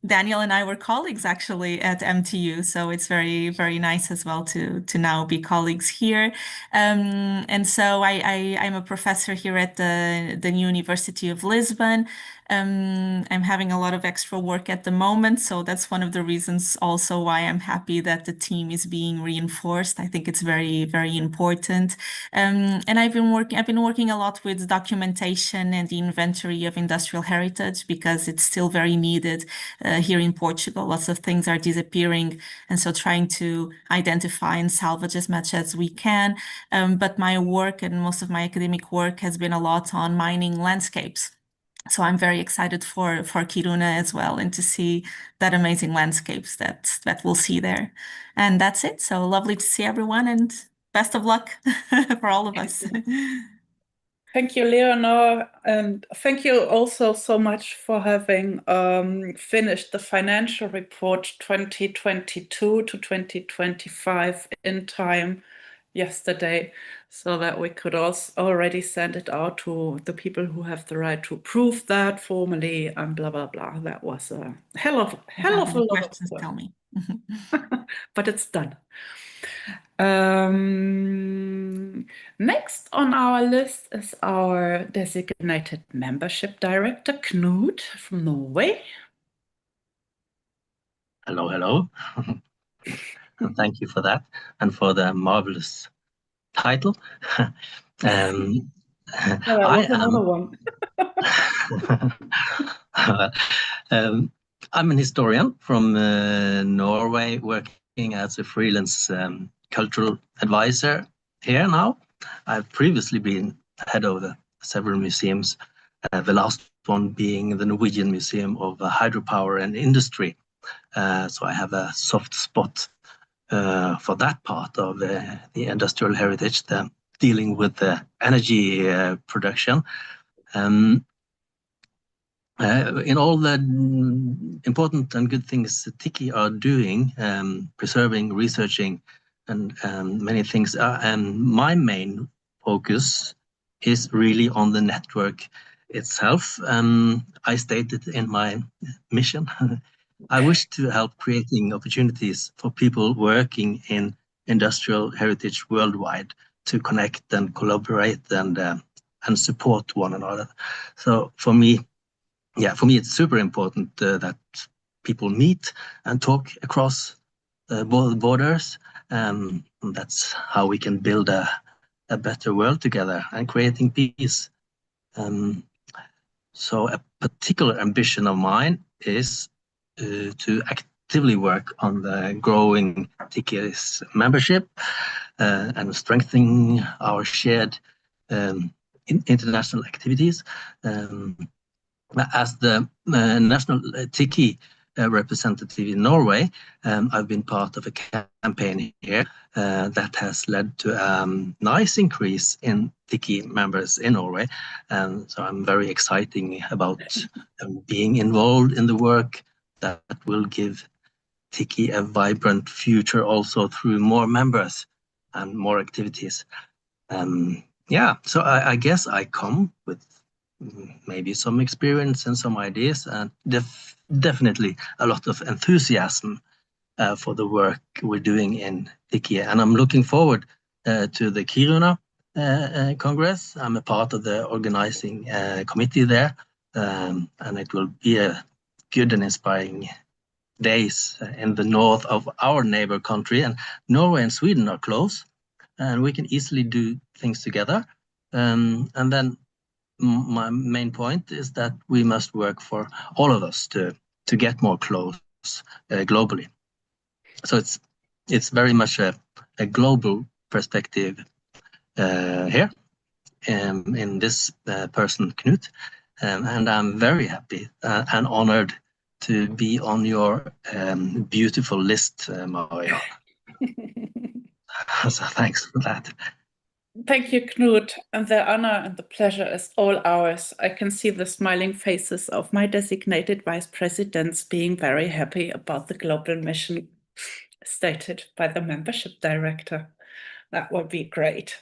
Daniel and I were colleagues actually at MTU, so it's very, very nice as well to now be colleagues here. And so I'm a professor here at the new University of Lisbon. I'm having a lot of extra work at the moment, so that's one of the reasons also why I'm happy that the team is being reinforced. I think it's very, very important. And I've been working a lot with documentation and the inventory of industrial heritage because it's still very needed here in Portugal. Lots of things are disappearing, and so trying to identify and salvage as much as we can. But my work and most of my academic work has been a lot on mining landscapes. So I'm very excited for Kiruna as well and to see that amazing landscapes that we'll see there. And that's it. So lovely to see everyone and best of luck for all of us. Thank you, Leonor, and thank you also so much for having finished the financial report 2022 to 2025 in time yesterday, so that we could also already send it out to the people who have the right to prove that formally and blah blah blah. That was a hell of a lot of Questions, work. tell me. But it's done. Next on our list is our designated membership director, Knut from Norway. Hello, hello. And thank you for that and for the marvelous title. That was another one. I'm an historian from Norway, working as a freelance cultural advisor here now. I've previously been head of several museums, the last one being the Norwegian Museum of Hydropower and Industry. So I have a soft spot for that part of the industrial heritage, dealing with the energy production. In all the important and good things TICCIH are doing, preserving, researching, and many things, and my main focus is really on the network itself. I stated in my mission, I wish to help creating opportunities for people working in industrial heritage worldwide to connect and collaborate and support one another. So for me, it's super important that people meet and talk across borders. That's how we can build a better world together and creating peace. So a particular ambition of mine is to actively work on the growing TICCIH's membership and strengthening our shared international activities. as the national TICCIH representative in Norway, I've been part of a campaign here that has led to a nice increase in TICCIH members in Norway. So I'm very excited about being involved in the work that will give TICCIH a vibrant future also through more members and more activities. Yeah, so I guess I come with maybe some experience and some ideas, and definitely a lot of enthusiasm for the work we're doing in TICCIH. And I'm looking forward to the Kiruna Congress. I'm a part of the organizing committee there, and it will be a good and inspiring days in the north of our neighbor country. And Norway and Sweden are close, and we can easily do things together. And then my main point is that we must work for all of us to get more close globally. So it's very much a global perspective here in this person, Knut, and I'm very happy and honored to be on your beautiful list, Maria. So thanks for that. Thank you, Knut. And the honor and the pleasure is all ours. I can see the smiling faces of my designated vice presidents being very happy about the global mission stated by the membership director. That would be great.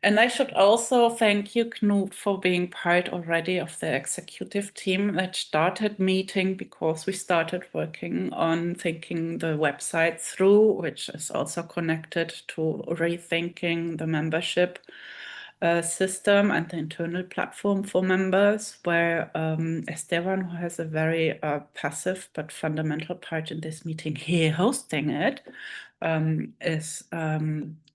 And I should also thank you, Knut, for being part already of the executive team that started meeting, because we started working on thinking the website through, which is also connected to rethinking the membership system and the internal platform for members, where Esteban, who has a very passive but fundamental part in this meeting here hosting it,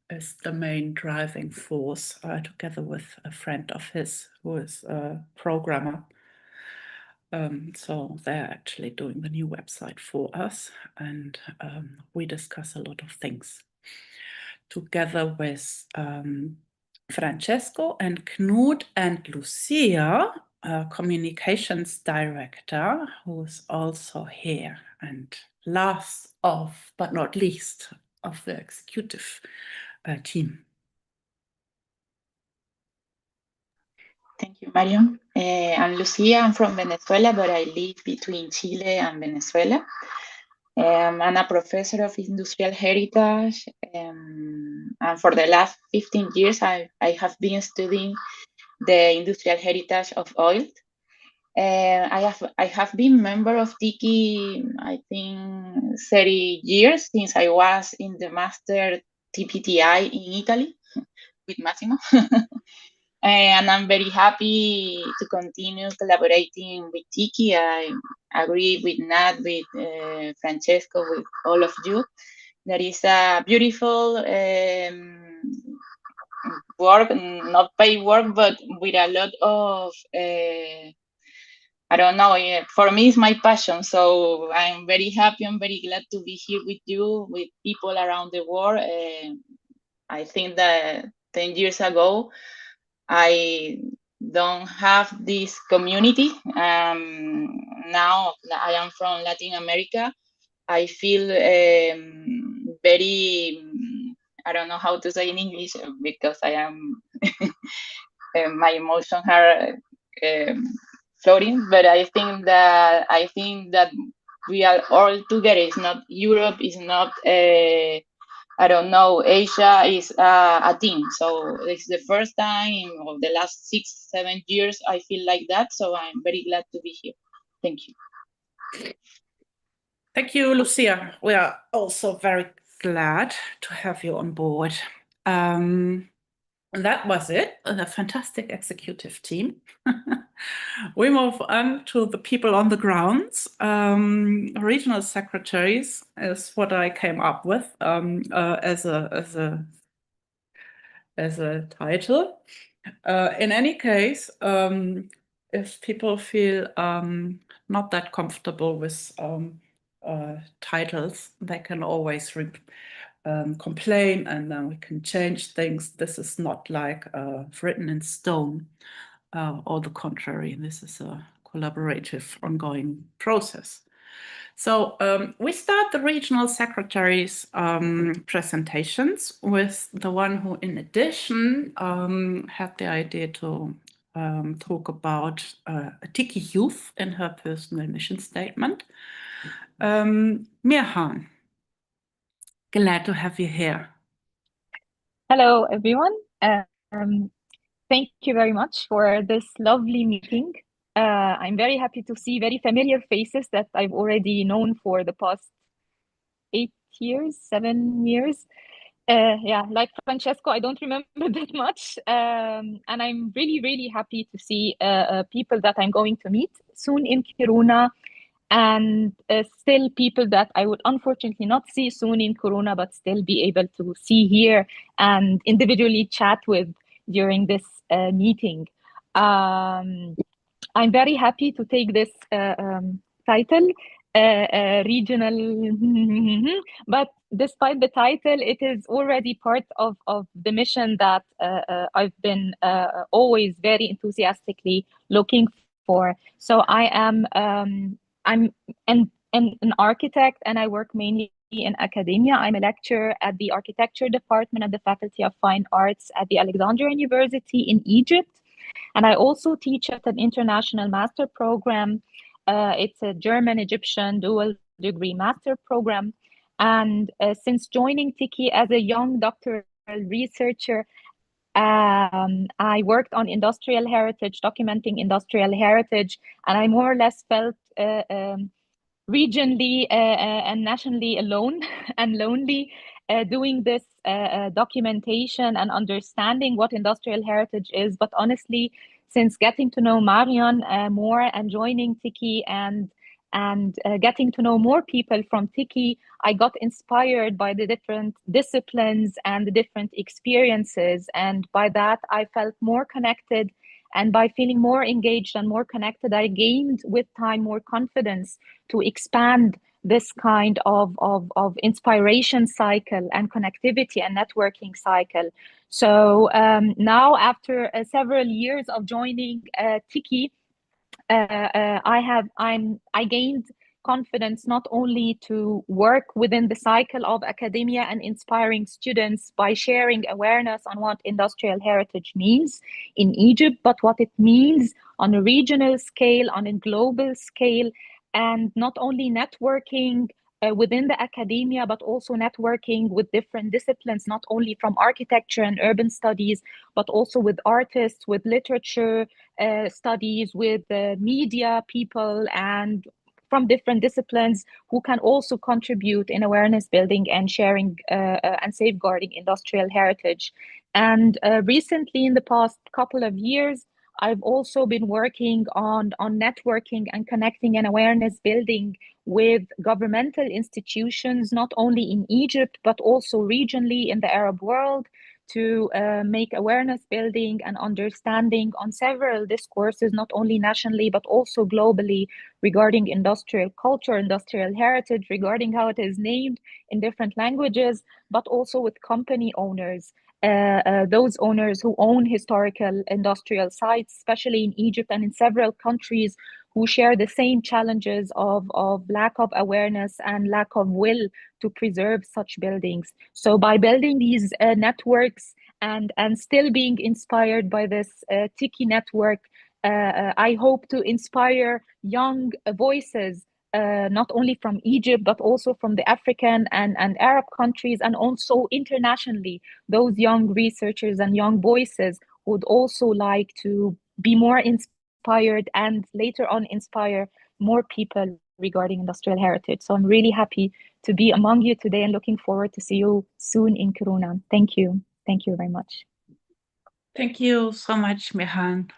is the main driving force, together with a friend of his who is a programmer. So they're actually doing the new website for us, and we discuss a lot of things together with Francesco and Knut and Lucia, communications director, who's also here, and last of but not least of the executive team. Thank you, Marion. I'm Lucia. I'm from Venezuela, but I live between Chile and Venezuela. I'm a professor of industrial heritage, and for the last 15 years, I have been studying the industrial heritage of oil. I have been member of TICCIH, I think 30 years, since I was in the master TPTI in Italy with Masimo. And I'm very happy to continue collaborating with TICCIH. I agree with Nat, with Francesco, with all of you. There is a beautiful work, not paid work, but with a lot of, I don't know, for me it's my passion. So I'm very happy, I'm very glad to be here with you, with people around the world. I think that 10 years ago, I don't have this community. Now I am from Latin America. I feel very, I don't know how to say in English, because I am, my emotions are floating, but I think that we are all together. It's not Europe, it's not, I don't know, Asia is a team. So it's the first time of the last 6-7 years I feel like that. So I'm very glad to be here. Thank you. Thank you, Lucia. We are also very glad to have you on board. That was it, a fantastic executive team. We move on to the people on the grounds. Regional secretaries is what I came up with as a title. In any case, if people feel not that comfortable with titles, they can always complain, and then we can change things. This is not like written in stone, or the contrary. This is a collaborative ongoing process. So we start the regional secretaries' presentations with the one who, in addition, had the idea to talk about TICCIH youth in her personal mission statement. Mirhan, glad to have you here. Hello, everyone. Thank you very much for this lovely meeting. I'm very happy to see very familiar faces that I've already known for the past 7 years. Yeah, like Francesco, I don't remember that much. And I'm really, really happy to see people that I'm going to meet soon in Kiruna, and still people that I would unfortunately not see soon in Corona, but still be able to see here and individually chat with during this meeting. I'm very happy to take this title, regional, but despite the title, it is already part of the mission that I've been always very enthusiastically looking for. So I'm an architect, and I work mainly in academia. I'm a lecturer at the architecture department at the Faculty of Fine Arts at the Alexandria University in Egypt. And I also teach at an international master program. It's a German-Egyptian dual degree master program. And since joining TICCIH as a young doctoral researcher, I worked on industrial heritage, documenting industrial heritage, and I more or less felt regionally and nationally alone and lonely doing this documentation and understanding what industrial heritage is. But honestly, since getting to know Marion more and joining TICCIH and getting to know more people from TICCIH, I got inspired by the different disciplines and the different experiences. And by that, I felt more connected. And by feeling more engaged and more connected, I gained with time more confidence to expand this kind of inspiration cycle and connectivity and networking cycle. So now, after several years of joining TICCIH, I gained confidence not only to work within the cycle of academia and inspiring students by sharing awareness on what industrial heritage means in Egypt, but what it means on a regional scale, on a global scale, and not only networking within the academia, but also networking with different disciplines, not only from architecture and urban studies, but also with artists, with literature studies, with media people, and from different disciplines who can also contribute in awareness building and sharing and safeguarding industrial heritage. And recently, in the past couple of years, I've also been working on networking and connecting and awareness building with governmental institutions, not only in Egypt, but also regionally in the Arab world, to make awareness building and understanding on several discourses, not only nationally, but also globally, regarding industrial culture, industrial heritage, regarding how it is named in different languages, but also with company owners. Those owners who own historical industrial sites, especially in Egypt and in several countries, who share the same challenges of lack of awareness and lack of will to preserve such buildings. So by building these networks and still being inspired by this TICCIH network, I hope to inspire young voices, not only from Egypt, but also from the African and Arab countries, and also internationally, those young researchers and young voices would also like to be more inspired and later on inspire more people regarding industrial heritage. So I'm really happy to be among you today and looking forward to see you soon in Kiruna. Thank you. Thank you very much. Thank you so much, Mirhan.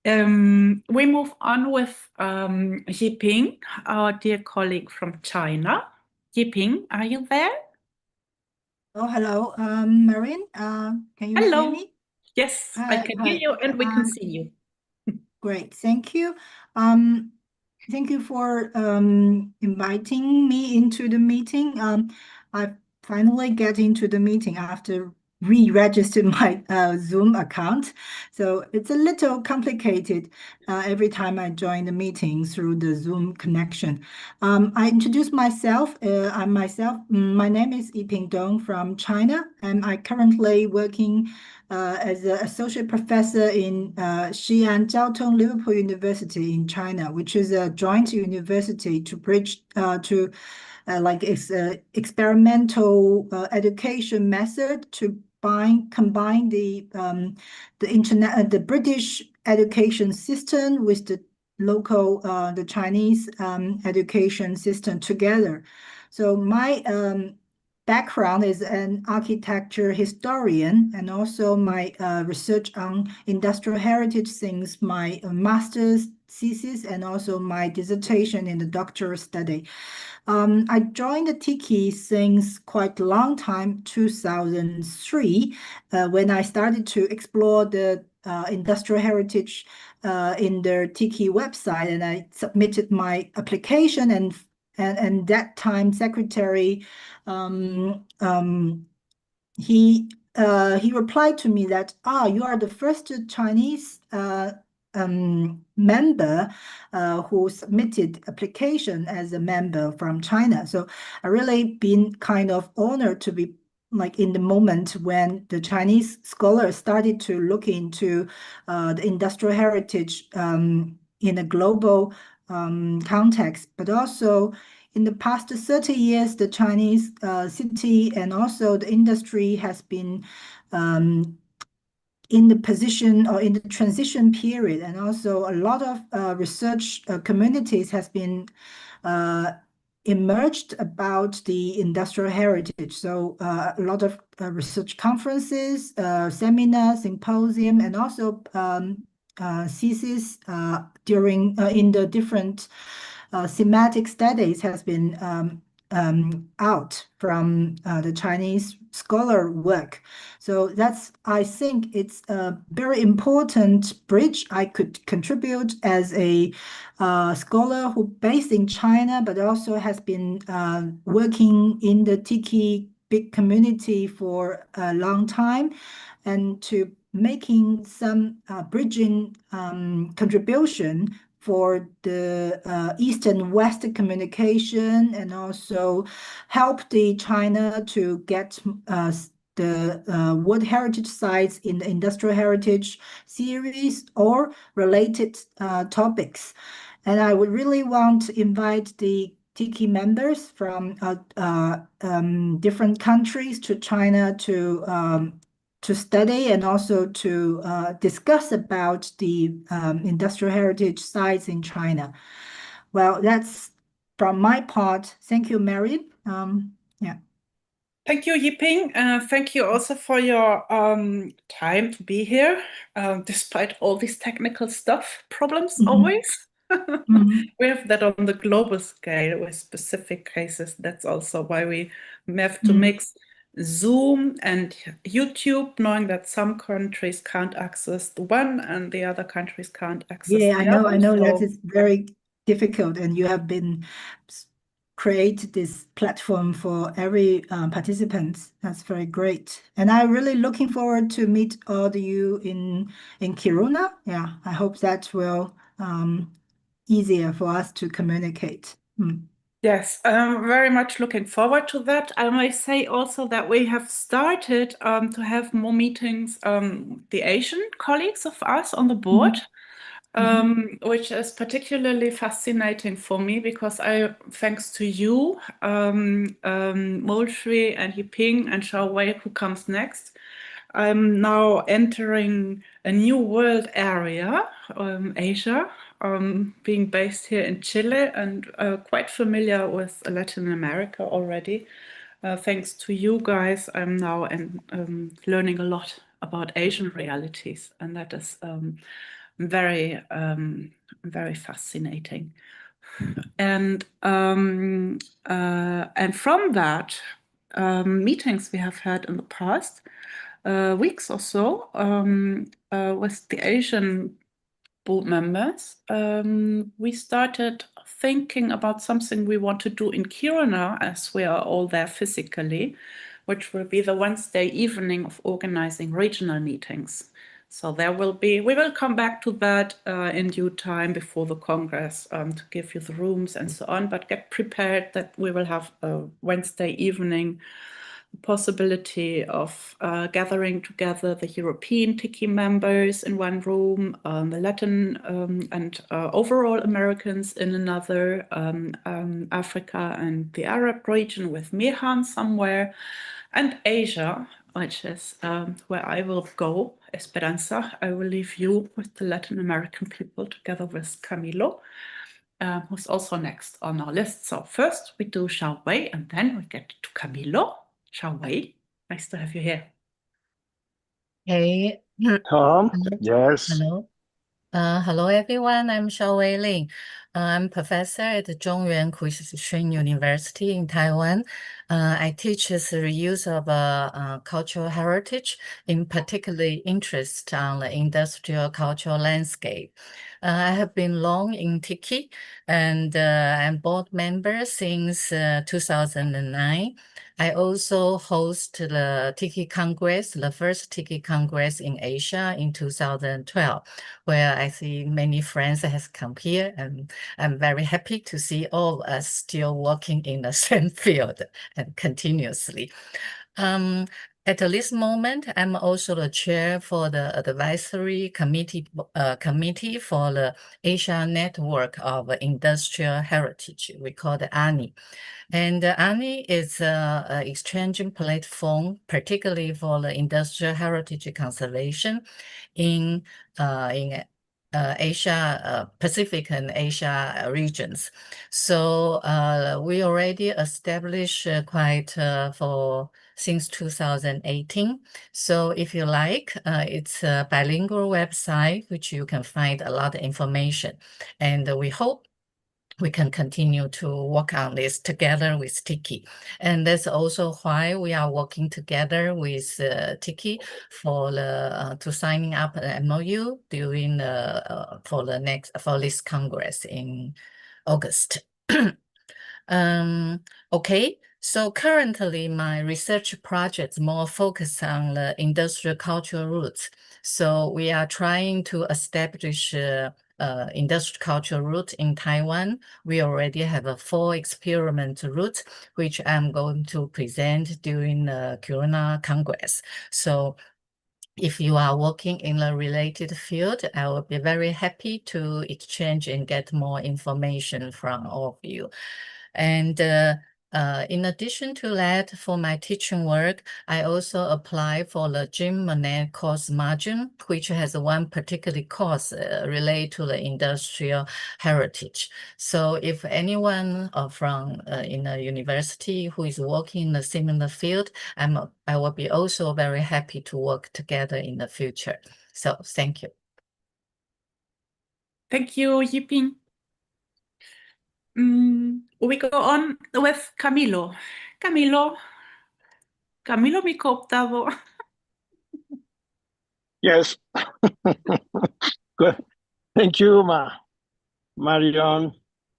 We move on with Yiping, our dear colleague from China. Yiping, are you there? Oh, hello, Marion. Can you hear me? Yes, Hi, I can hear you and we can see you. Great, thank you. Thank you for inviting me into the meeting. I finally get into the meeting after re-registered my Zoom account. So it's a little complicated every time I join the meeting through the Zoom connection. I introduce myself. My name is Yiping Dong from China, and I currently working as an associate professor in Xi'an Jiaotong Liverpool University in China, which is a joint university to bridge to experimental education method to combine the British education system with the local the Chinese education system together. So my background is an architecture historian, and also my research on industrial heritage since my master's thesis and also my dissertation in the doctoral study. I joined the TICCIH since quite a long time, 2003, when I started to explore the industrial heritage in the TICCIH website, and I submitted my application, and that time secretary he replied to me that you are the first Chinese member who submitted application as a member from China. So I really been kind of honored to be like in the moment when the Chinese scholars started to look into the industrial heritage in a global context, but also in the past 30 years, the Chinese city and also the industry has been in the position or in the transition period, and also a lot of research communities has been emerged about the industrial heritage. So a lot of research conferences, seminars, symposium, and also thesis during in the different thematic studies has been out from the Chinese scholar work. So I think it's a very important bridge I could contribute as a scholar who based in China, but also has been working in the TICCIH big community for a long time, and to making some bridging contribution for the East and West communication, and also help the China to get the World Heritage Sites in the Industrial Heritage series or related topics. And I would really want to invite the TICCIH members from different countries to China to study and also to discuss about the industrial heritage sites in China. Well, that's from my part. Thank you, Mary. Yeah. Thank you, Yiping. Thank you also for your time to be here, despite all these technical stuff problems always. We have that on the global scale with specific cases. That's also why we have to mix Zoom and YouTube, knowing that some countries can't access the one and the other countries can't access the other. I know that is very difficult, and you have been create this platform for every participant. That's very great. And I'm really looking forward to meet all of you in Kiruna. Yeah, I hope that will easier for us to communicate. Yes, I'm very much looking forward to that. I may say also that we have started to have more meetings, the Asian colleagues of us on the board, which is particularly fascinating for me because thanks to you, Shri and Yiping and Xiao Wei, who comes next, I'm now entering a new world area, Asia, being based here in Chile and quite familiar with Latin America already. Thanks to you guys, I'm now learning a lot about Asian realities, and that is very, very fascinating. And from that, meetings we have had in the past weeks or so with the Asian board members, we started thinking about something we want to do in Kiruna, as we are all there physically, which will be the Wednesday evening of organizing regional meetings. So we will come back to that in due time before the Congress to give you the rooms and so on, but get prepared that we will have a Wednesday evening possibility of gathering together the European TICCIH members in one room, the Latin and overall Americans in another, Africa and the Arab region with Mehan somewhere, and Asia, which is where I will go, Espiransa. I will leave you with the Latin American people together with Camilo, who's also next on our list. So first we do Xiaowei, and then we get to Camilo. Xiaowei, nice to have you here. Hey, Tom, hello. yes. Hello. Hello, everyone. I'm Xiaowei Lin. I'm professor at Zhongyuan Christian University in Taiwan. I teach the reuse of cultural heritage, in particularly interest on the industrial cultural landscape. I have been long in TICCIH, and I'm board member since 2009. I also host the TICCIH Congress, the first TICCIH Congress in Asia in 2012, where I see many friends has come here, and I'm very happy to see all of us still working in the same field and continuously. At this moment, I'm also the chair for the advisory committee for the Asia Network of Industrial Heritage. We call it ANI. And ANI is an exchanging platform, particularly for the industrial heritage conservation in Asia, Pacific and Asia regions. So we already established since 2018. So if you like, it's a bilingual website, which you can find a lot of information. And we hope we can continue to work on this together with TICCIH. And that's also why we are working together with TICCIH for to signing up an MOU during for this Congress in August. Okay, so currently my research project is more focused on the industrial cultural roots. So we are trying to establish industrial cultural route in Taiwan. We already have 4 experiment routes, which I'm going to present during the Corona Congress. So if you are working in a related field, I will be very happy to exchange and get more information from all of you. And in addition to that, for my teaching work, I also apply for the Jim Monet course margin, which has one particular course related to the industrial heritage. So if anyone from in a university who is working in a similar field, I will be also very happy to work together in the future. So thank you. Thank you, Yiping. We go on with Camilo. Camilo mi cooptado. Yes. Good. Thank you, Marion.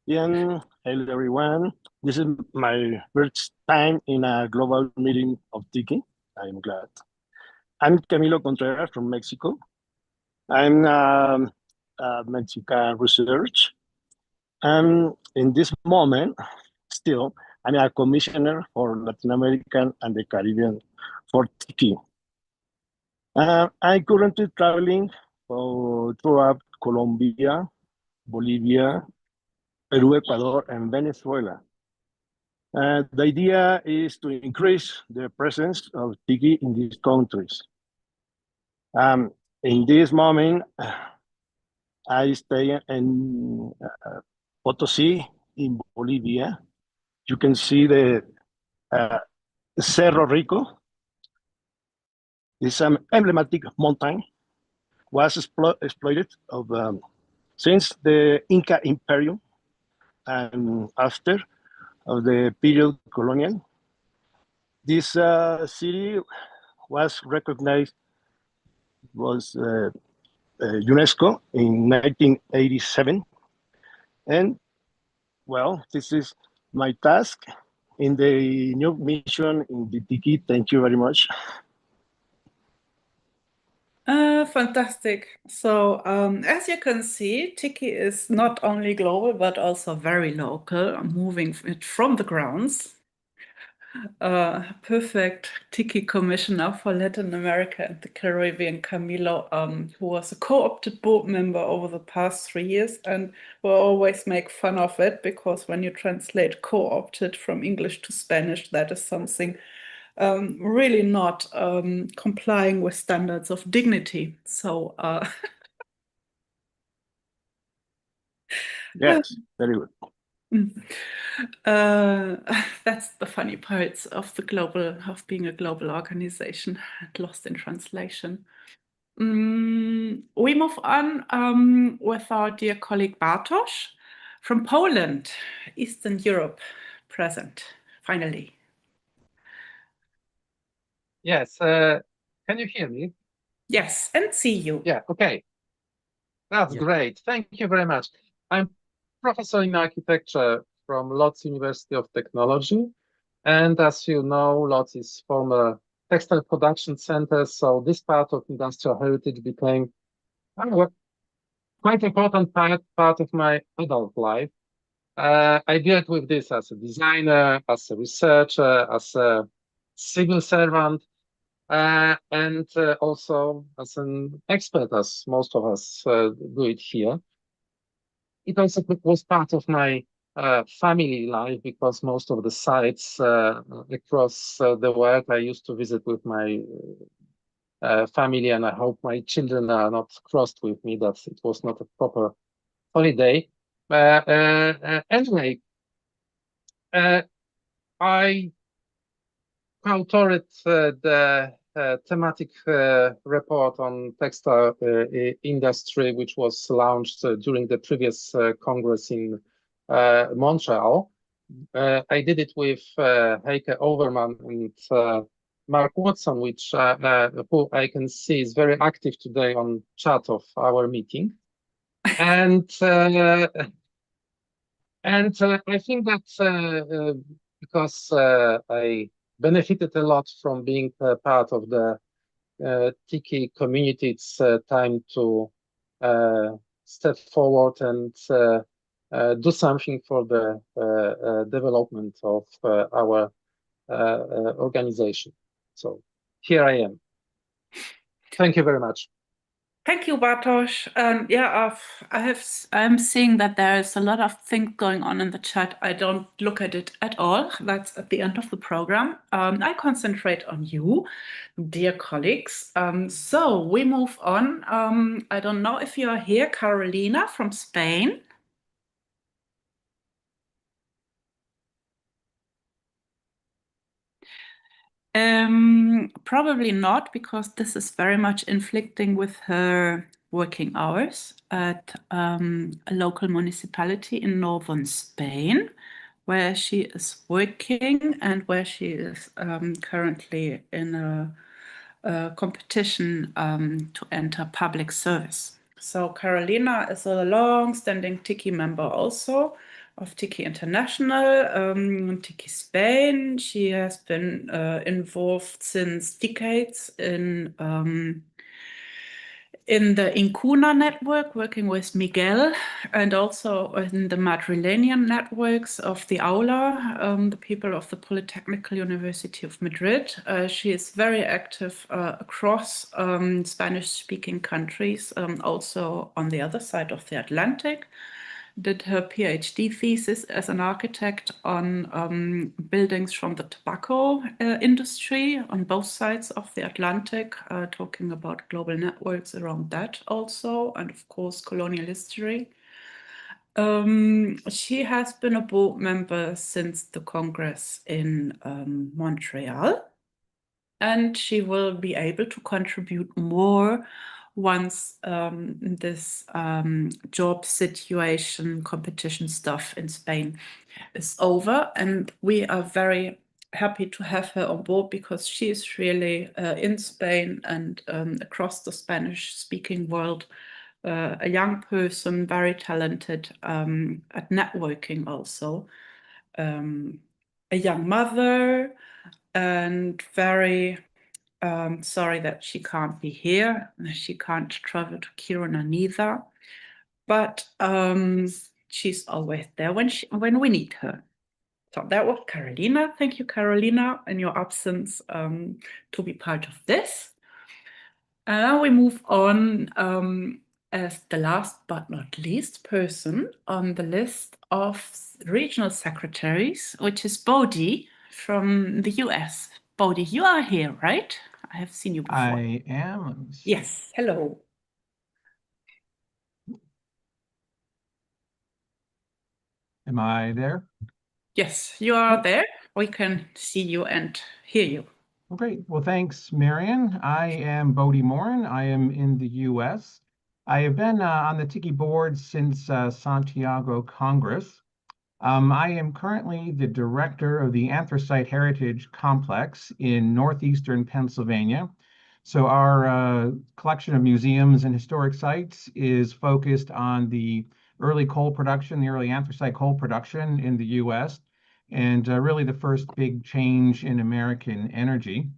Hello, everyone. This is my first time in a global meeting of TICCIH. I'm glad. I'm Camilo Contreras from Mexico. I'm Mexican research. In this moment, still, I'm a commissioner for Latin American and the Caribbean for TICCIH. I'm currently traveling throughout Colombia, Bolivia, Peru, Ecuador, and Venezuela. The idea is to increase the presence of TICCIH in these countries. In this moment, I stay in Potosí in Bolivia. You can see the Cerro Rico. It's an emblematic mountain, was exploited since the Inca Imperium and after of the period colonial. This city was recognized, was UNESCO in 1987. And well, this is my task in the new mission in the TICCIH. Thank you very much. Fantastic. So, as you can see, TICCIH is not only global, but also very local, moving it from the grounds. Perfect TICCIH commissioner for Latin America and the Caribbean, Camilo, who was a co-opted board member over the past 3 years, and we always make fun of it because when you translate co-opted from English to Spanish, that is something really not complying with standards of dignity. So yes, very good. That's the funny parts of being a global organization, lost in translation. We move on with our dear colleague Bartosz from Poland, Eastern Europe, present, finally. Yes, can you hear me? Yes, and see you. Yeah, okay. That's great. Thank you very much. I'm professor in architecture from Łódź University of Technology. And as you know, Łódź is former textile production center. So this part of industrial heritage became quite important part of my adult life. I dealt with this as a designer, as a researcher, as a civil servant, and also as an expert, as most of us do it here. It also was part of my family life because most of the sites across the world I used to visit with my family, and I hope my children are not crossed with me that it was not a proper holiday. Anyway, I co-authored the thematic report on textile industry, which was launched during the previous Congress in Montreal. I did it with Heike Overman and Mark Watson, who I can see is very active today on chat of our meeting. And I think that because I benefited a lot from being part of the TICCIH community, it's time to step forward and do something for the development of our organization. So here I am. Thank you very much. Thank you, Bartosz. Yeah, I'm seeing that there is a lot of things going on in the chat. I don't look at it at all. That's at the end of the program. I concentrate on you, dear colleagues. So we move on. I don't know if you are here, Carolina from Spain. Probably not, because this is very much inflicting with her working hours at a local municipality in northern Spain, where she is working and where she is currently in a competition to enter public service. So Carolina is a long-standing TICCIH member also of TICCIH International, TICCIH Spain. She has been involved since decades in the Incuna network, working with Miguel, and also in the Madrilenian networks of the Aula, the people of the Polytechnical University of Madrid. She is very active across Spanish-speaking countries, also on the other side of the Atlantic. Did her PhD thesis as an architect on buildings from the tobacco industry on both sides of the Atlantic, talking about global networks around that also, and of course colonial history. She has been a board member since the Congress in Montreal, and she will be able to contribute more once this job situation, competition stuff in Spain is over. And we are very happy to have her on board because she is really in Spain and across the Spanish-speaking world, a young person, very talented at networking also. a young mother, and very sorry that she can't be here. She can't travel to Kiruna neither, but she's always there when we need her. So that was Carolina. Thank you, Carolina, in your absence, to be part of this. And now we move on as the last but not least person on the list of regional secretaries, which is Bodhi from the US. Bodhi, you are here, right? I have seen you before. I am. Let me see. Yes, hello. Am I there? Yes, you are there. We can see you and hear you. Well, great. Well, thanks, Marion. I am Bodhi Morin. I am in the US. I have been on the TICCIH board since Santiago Congress. I am currently the director of the Anthracite Heritage Complex in northeastern Pennsylvania. So our collection of museums and historic sites is focused on the early coal production, the early anthracite coal production in the US, and really the first big change in American energy.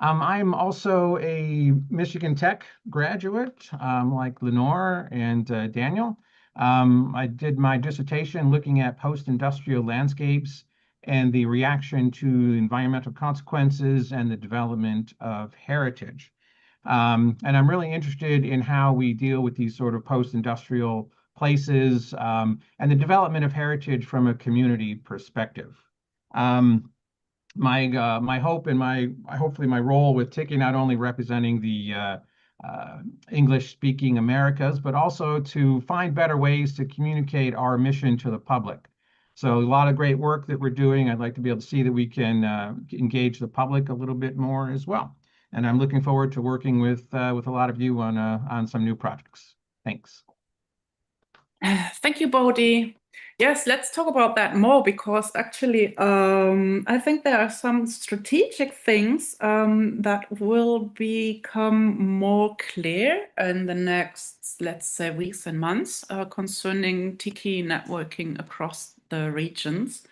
I'm also a Michigan Tech graduate, like Leonor and Daniel. I did my dissertation looking at post-industrial landscapes and the reaction to environmental consequences and the development of heritage. And I'm really interested in how we deal with these sort of post-industrial places and the development of heritage from a community perspective. My hope and hopefully my role with TICCIH not only representing the English-speaking Americas, but also to find better ways to communicate our mission to the public. So a lot of great work that we're doing. I'd like to be able to see that we can engage the public a little bit more as well. And I'm looking forward to working with a lot of you on some new projects. Thanks. Thank you, Bodhi. Yes, let's talk about that more, because actually I think there are some strategic things that will become more clear in the next, let's say, weeks and months concerning TICCIH networking across the regions,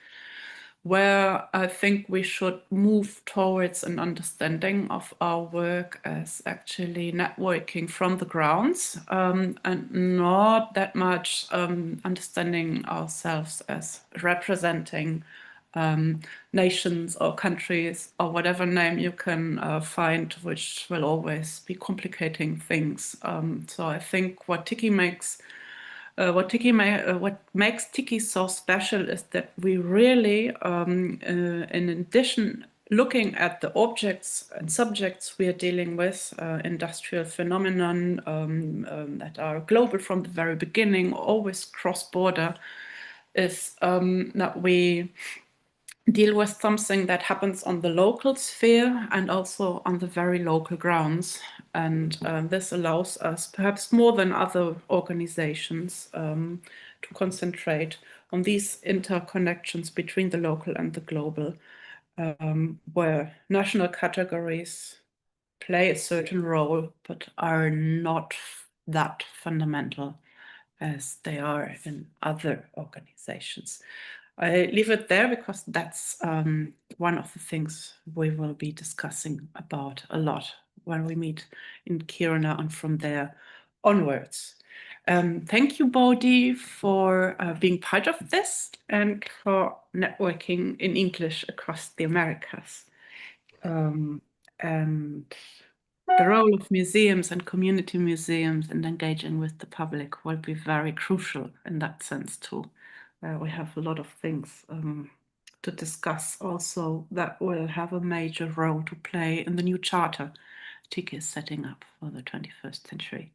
where I think we should move towards an understanding of our work as actually networking from the grounds and not that much understanding ourselves as representing nations or countries or whatever name you can find, which will always be complicating things. So I think what makes TICCIH so special is that we really, in addition, looking at the objects and subjects we are dealing with, industrial phenomenon that are global from the very beginning, always cross-border, is that we deal with something that happens on the local sphere and also on the very local grounds. And this allows us, perhaps more than other organizations, to concentrate on these interconnections between the local and the global, where national categories play a certain role, but are not that fundamental as they are in other organizations. I leave it there because that's one of the things we will be discussing about a lot when we meet in Kiruna and from there onwards. Thank you, Bodhi, for being part of this and for networking in English across the Americas. And the role of museums and community museums and engaging with the public will be very crucial in that sense too. We have a lot of things to discuss also that will have a major role to play in the new charter TICCIH is setting up for the 21st century.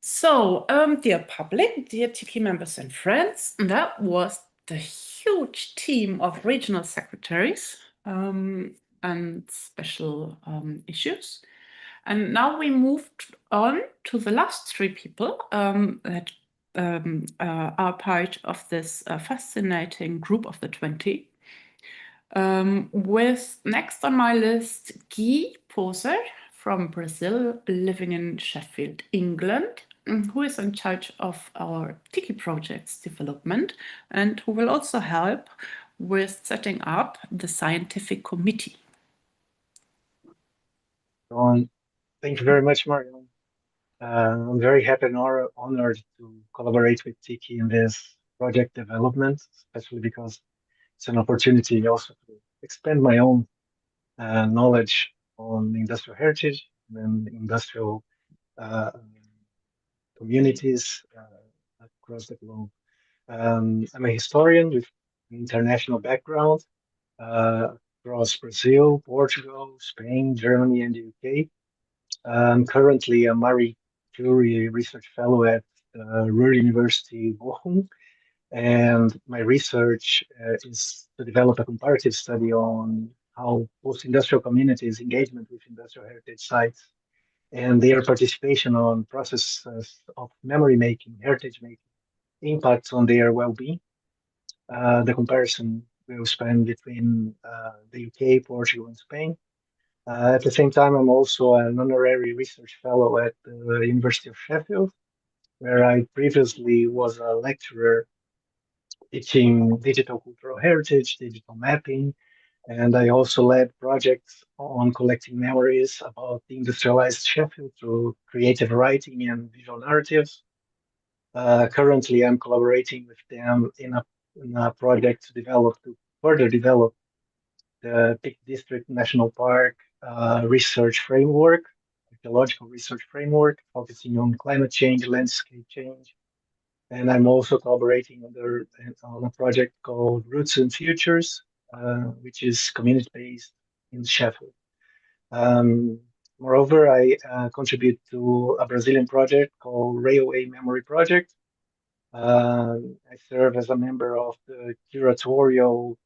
So, dear public, dear TICCIH members and friends, that was the huge team of regional secretaries and special issues. And now we moved on to the last three people that are part of this fascinating group of the 20. With next on my list, Guy Poser from Brazil, living in Sheffield, England, who is in charge of our TICCIH projects development and who will also help with setting up the scientific committee. Thank you very much, Marion. I'm very happy and honored to collaborate with TICCIH in this project development, especially because it's an opportunity also to expand my own knowledge on industrial heritage and industrial communities across the globe. I'm a historian with an international background across Brazil, Portugal, Spain, Germany, and the UK. Currently a Marie Curie Research Fellow at Ruhr University Bochum, and my research is to develop a comparative study on how post-industrial communities' engagement with industrial heritage sites and their participation on processes of memory making, heritage making, impacts on their well-being. The comparison will span between the UK, Portugal, and Spain. At the same time, I'm also an honorary research fellow at the University of Sheffield, where I previously was a lecturer teaching digital cultural heritage, digital mapping, and I also led projects on collecting memories about the industrialized Sheffield through creative writing and visual narratives. Currently, I'm collaborating with them in a project to further develop the Peak District National Park research framework, ecological research framework, focusing on climate change, landscape change. And I'm also collaborating on a project called Roots and Futures, which is community-based in Sheffield. Moreover, I contribute to a Brazilian project called Railway Memory Project. I serve as a member of the curatorial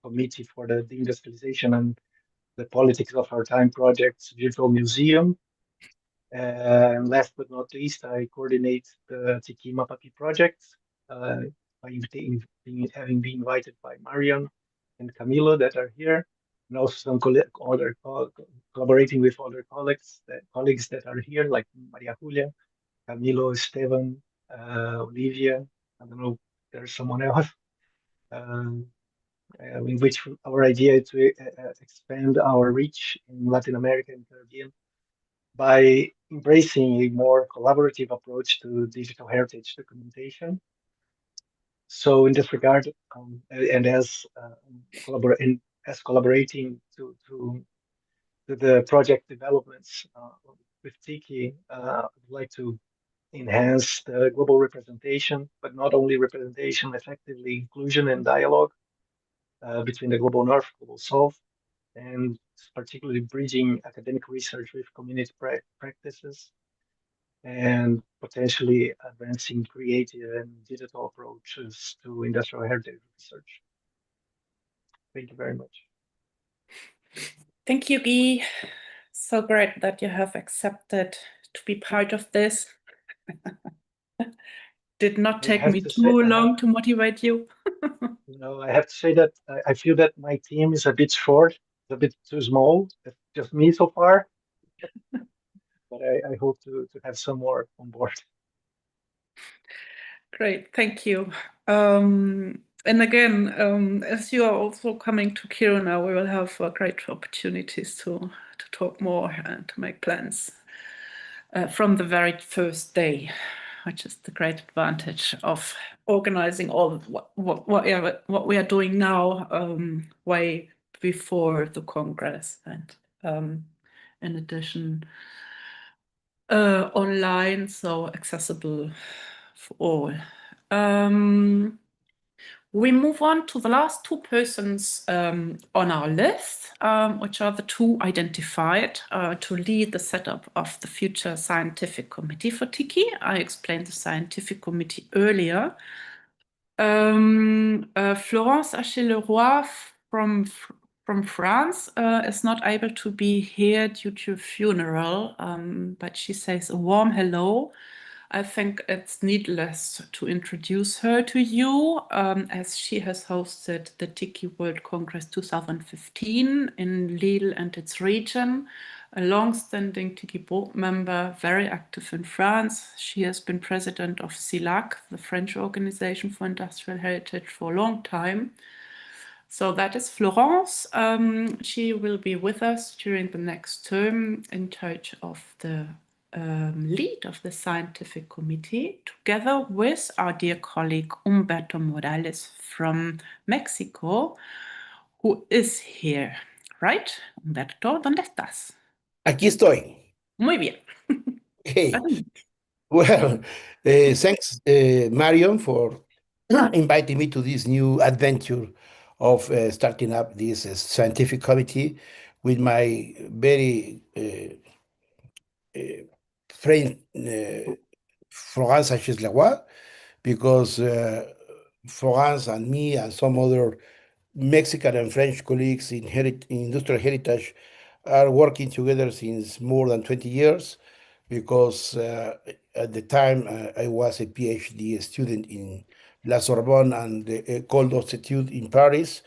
committee for the deindustrialization and the politics of our time project's virtual museum. And last but not least, I coordinate the TICCIH Mapapi project by having been invited by Marion and Camilo that are here, and also some collaborating with other colleagues that are here, like Maria Julia, Camilo, Esteban, Olivia. I don't know if there's someone else. In which our idea is to expand our reach in Latin America and Caribbean by embracing a more collaborative approach to digital heritage documentation. So in this regard, and as collaborating to the project developments with TICCIH, I'd like to enhance the global representation, but not only representation, effectively inclusion and dialogue between the global north, global south, and particularly bridging academic research with community practices and potentially advancing creative and digital approaches to industrial heritage research. Thank you very much. Thank you, Guy. So great that you have accepted to be part of this. Did not take me too long to motivate you. No, I have to say that I feel that my team is a bit short, it's a bit too small. It's just me so far. But I hope to have some more on board. Great, thank you. And again, as you are also coming to Kiruna, we will have great opportunities to talk more and to make plans from the very first day, which is the great advantage of organizing all of what we are doing now way before the Congress, and in addition online, so accessible for all. We move on to the last two persons on our list, which are the two identified to lead the setup of the future scientific committee for TICCIH. I explained the scientific committee earlier. Florence Achille-Leroy from France is not able to be here due to a funeral, but she says a warm hello. I think it's needless to introduce her to you, as she has hosted the TICCIH World Congress 2015 in Lille and its region, a long-standing TICCIH board member, very active in France. She has been president of CILAC, the French Organization for Industrial Heritage, for a long time. So that is Florence. She will be with us during the next term in charge of the lead of the scientific committee, together with our dear colleague Humberto Morales from Mexico, who is here. Right? Humberto, ¿dónde estás? Aquí estoy. Muy bien. Okay. Well, thanks, Marion, for inviting me to this new adventure of starting up this scientific committee with my very friend Florence Sanchez-Leroy, because Florence and me and some other Mexican and French colleagues in industrial heritage are working together since more than 20 years, because at the time I was a PhD student in La Sorbonne and the École d'Institut in Paris.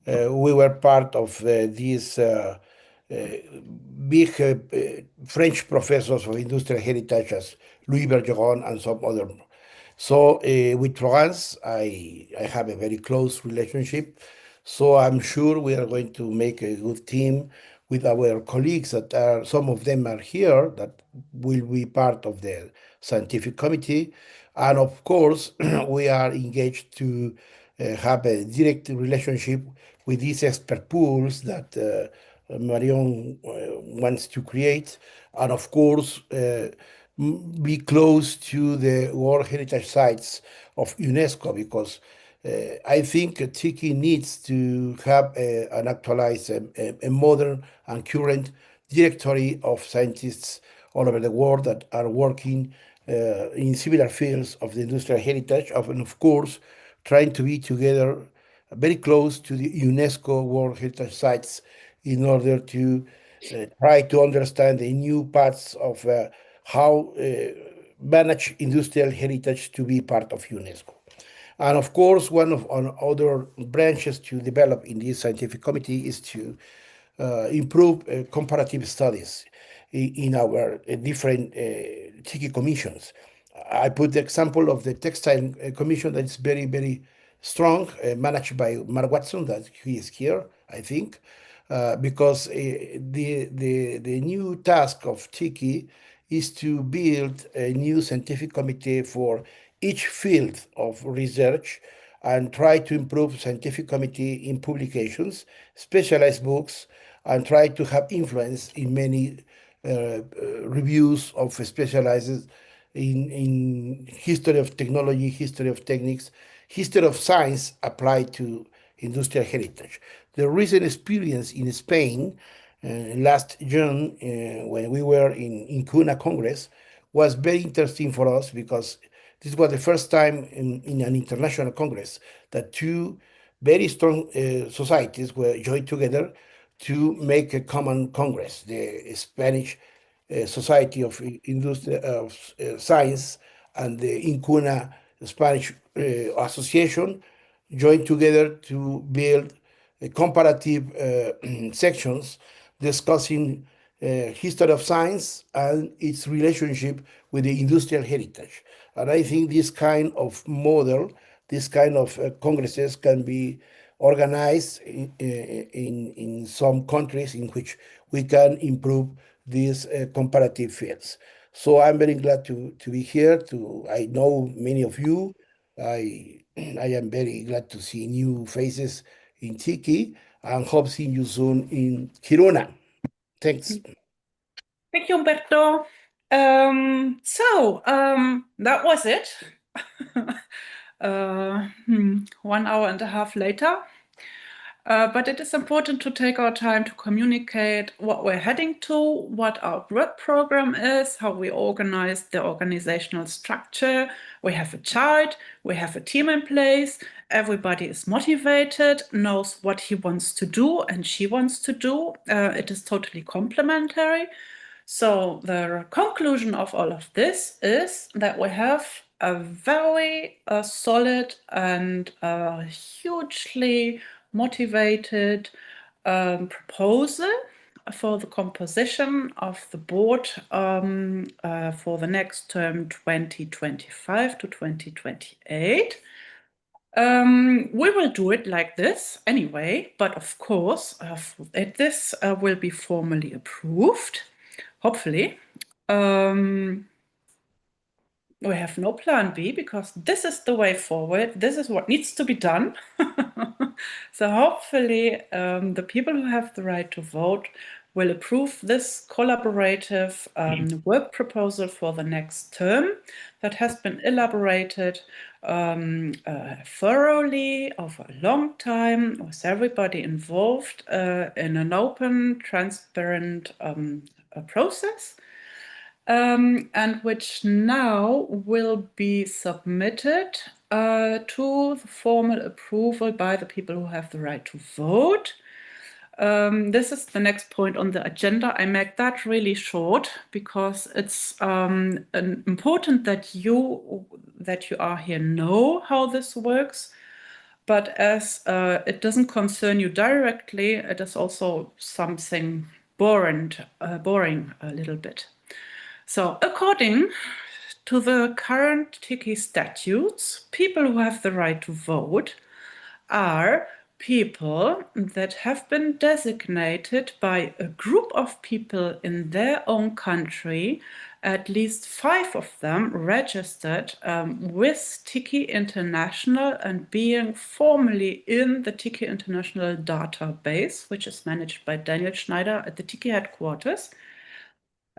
We were part of these big French professors of industrial heritage as Louis Bergeron and some other. So with Florence, I have a very close relationship. So I'm sure we are going to make a good team with our colleagues that are, some of them are here, that will be part of the scientific committee. And of course, we are engaged to have a direct relationship with these expert pools that Marion wants to create. And of course, be close to the World Heritage Sites of UNESCO, because I think TICCIH needs to have an actualized, a modern and current directory of scientists all over the world that are working in similar fields of the industrial heritage, and of course, trying to be together very close to the UNESCO World Heritage Sites in order to try to understand the new paths of how manage industrial heritage to be part of UNESCO. And of course, one of our other branches to develop in this scientific committee is to improve comparative studies in our different TICCIH commissions. I put the example of the textile commission that is very, very strong, managed by Mark Watson, that he is here, I think, because the new task of TICCIH is to build a new scientific committee for each field of research and try to improve scientific committee in publications, specialized books, and try to have influence in many reviews of specialized in history of technology, history of techniques, history of science applied to industrial heritage. The recent experience in Spain last June, when we were in Cuna Congress, was very interesting for us, because this was the first time in an international congress that two very strong societies were joined together to make a common congress. The Spanish Society of Science and the Incuna Spanish Association joined together to build comparative sections discussing history of science and its relationship with the industrial heritage. And I think this kind of model, this kind of congresses can be organized in some countries in which we can improve these comparative fields. So I'm very glad to be here. I know many of you. I am very glad to see new faces in TICCIH, and hope seeing you soon in Kiruna. Thanks. Thank you, Humberto. That was it. 1 hour and a half later. But it is important to take our time to communicate what we're heading to, what our work program is, how we organize the organizational structure. We have a chart, we have a team in place, everybody is motivated, knows what he wants to do and she wants to do. It is totally complementary. So the conclusion of all of this is that we have a very solid and hugely motivated proposal for the composition of the board for the next term 2025 to 2028. We will do it like this anyway, but of course, this will be formally approved, hopefully. We have no plan B because this is the way forward. This is what needs to be done. So hopefully the people who have the right to vote will approve this collaborative work proposal for the next term that has been elaborated thoroughly over a long time with everybody involved in an open, transparent process. And which now will be submitted to the formal approval by the people who have the right to vote. This is the next point on the agenda. I make that really short because it's important that you are here know how this works. But as it doesn't concern you directly, it is also something boring a little bit. So according to the current TICCIH statutes, people who have the right to vote are people that have been designated by a group of people in their own country, at least 5 of them registered with TICCIH International and being formally in the TICCIH International database, which is managed by Daniel Schneider at the TICCIH headquarters.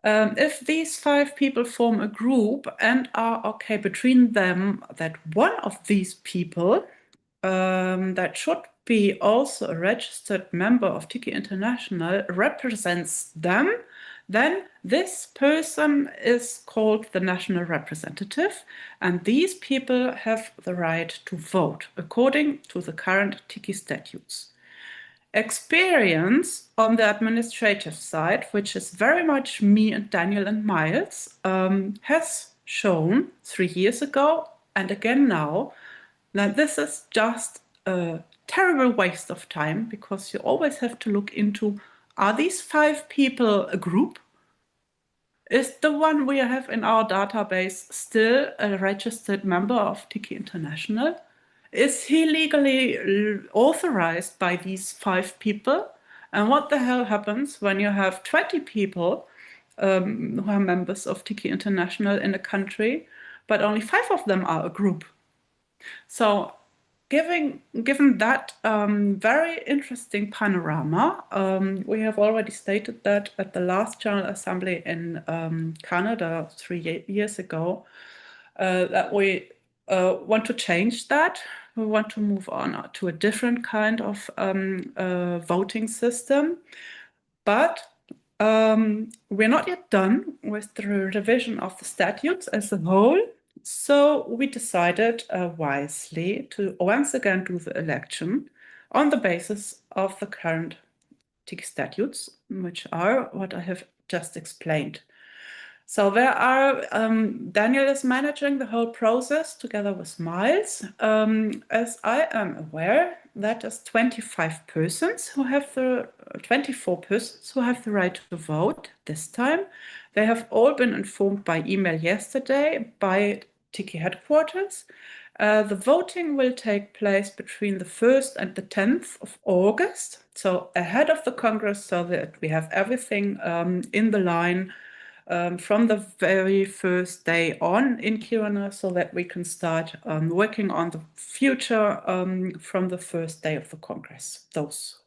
If these 5 people form a group and are okay between them that one of these people that should be also a registered member of TICCIH International represents them, then this person is called the national representative, and these people have the right to vote according to the current TICCIH statutes. Experience on the administrative side, which is very much me and Daniel and Miles, has shown 3 years ago and again now that this is just a terrible waste of time because you always have to look into, are these 5 people a group? Is the one we have in our database still a registered member of TICCIH International? Is he legally authorized by these 5 people? And what the hell happens when you have 20 people who are members of TICCIH International in a country, but only 5 of them are a group? So given that very interesting panorama, we have already stated that at the last General Assembly in Canada 3 years ago, that we want to change that. We want to move on to a different kind of voting system. But we're not yet done with the revision of the statutes as a whole. So we decided wisely to once again do the election on the basis of the current TICCIH statutes, which are what I have just explained. So there are, Daniel is managing the whole process together with Miles. As I am aware, that is 24 persons who have the right to vote this time. They have all been informed by email yesterday by TICCIH headquarters. The voting will take place between the 1st and the 10th of August. So ahead of the Congress, so that we have everything in the line from the very first day on in Kiruna, so that we can start working on the future from the first day of the Congress.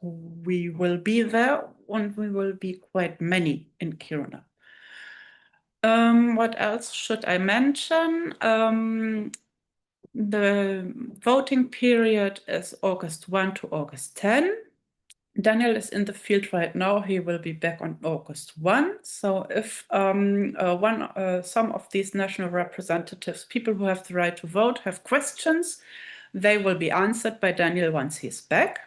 We will be there, and we will be quite many in Kiruna. What else should I mention? The voting period is August 1 to August 10. Daniel is in the field right now. He will be back on August 1. So if some of these national representatives, people who have the right to vote, have questions, they will be answered by Daniel once he's back.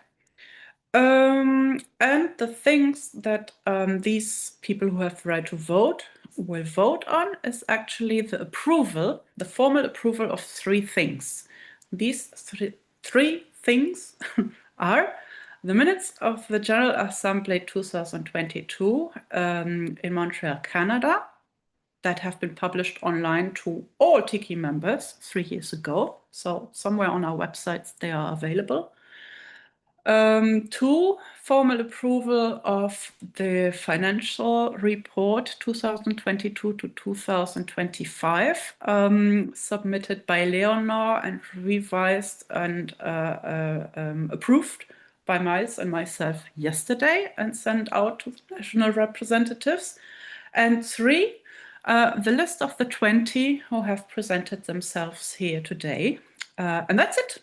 And the things that these people who have the right to vote will vote on is actually the formal approval of 3 things. These three things are The minutes of the General Assembly 2022 in Montreal, Canada, that have been published online to all TICCIH members 3 years ago. So somewhere on our websites they are available. 2, formal approval of the financial report 2022 to 2025, submitted by Leonor and revised and approved by Miles and myself yesterday and sent out to national representatives. And 3, the list of the 20 who have presented themselves here today. And that's it.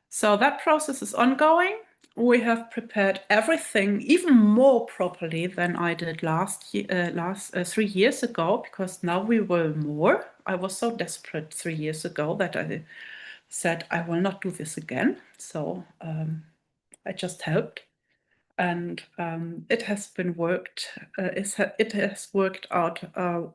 So that process is ongoing. We have prepared everything even more properly than I did 3 years ago, because now we were more. I was so desperate 3 years ago that I said I will not do this again. So I just helped. And it has been worked. It has worked out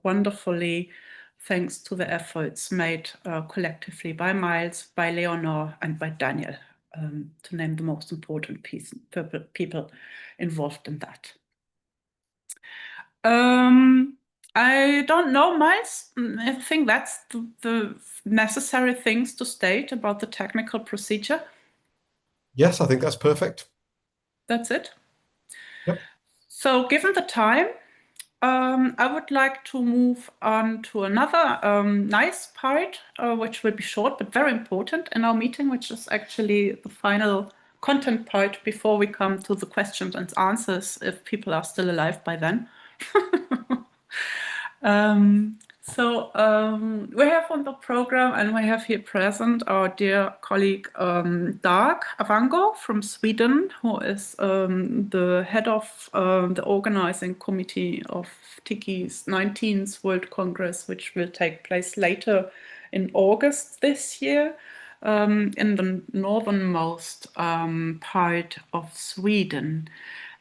wonderfully, thanks to the efforts made collectively by Miles, by Leonor, and by Daniel, to name the most important people involved in that. I don't know, Miles. I think that's the necessary things to state about the technical procedure. Yes, I think that's perfect. That's it. Yep. So given the time, I would like to move on to another nice part, which will be short but very important in our meeting, which is actually the final content part before we come to the questions and answers, if people are still alive by then. We have on the program, and we have here present our dear colleague Dag Avango from Sweden, who is the head of the organizing committee of TICCIH's 19th World Congress, which will take place later in August this year in the northernmost part of Sweden.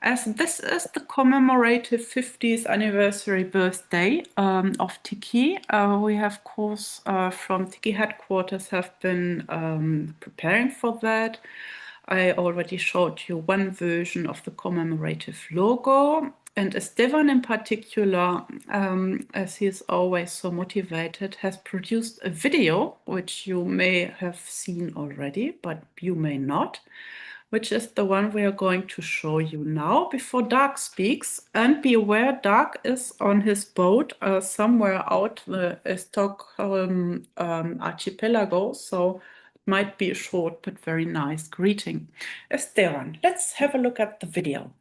As this is the commemorative 50th anniversary birthday of TICCIH, we have, of course, from TICCIH headquarters have been preparing for that. I already showed you one version of the commemorative logo, and Esteban in particular, as he is always so motivated, has produced a video, which you may have seen already, but you may not, which is the one we are going to show you now before Dag speaks. And be aware, Dag is on his boat somewhere out the Stockholm archipelago, so it might be a short but very nice greeting. Esteban, let's have a look at the video.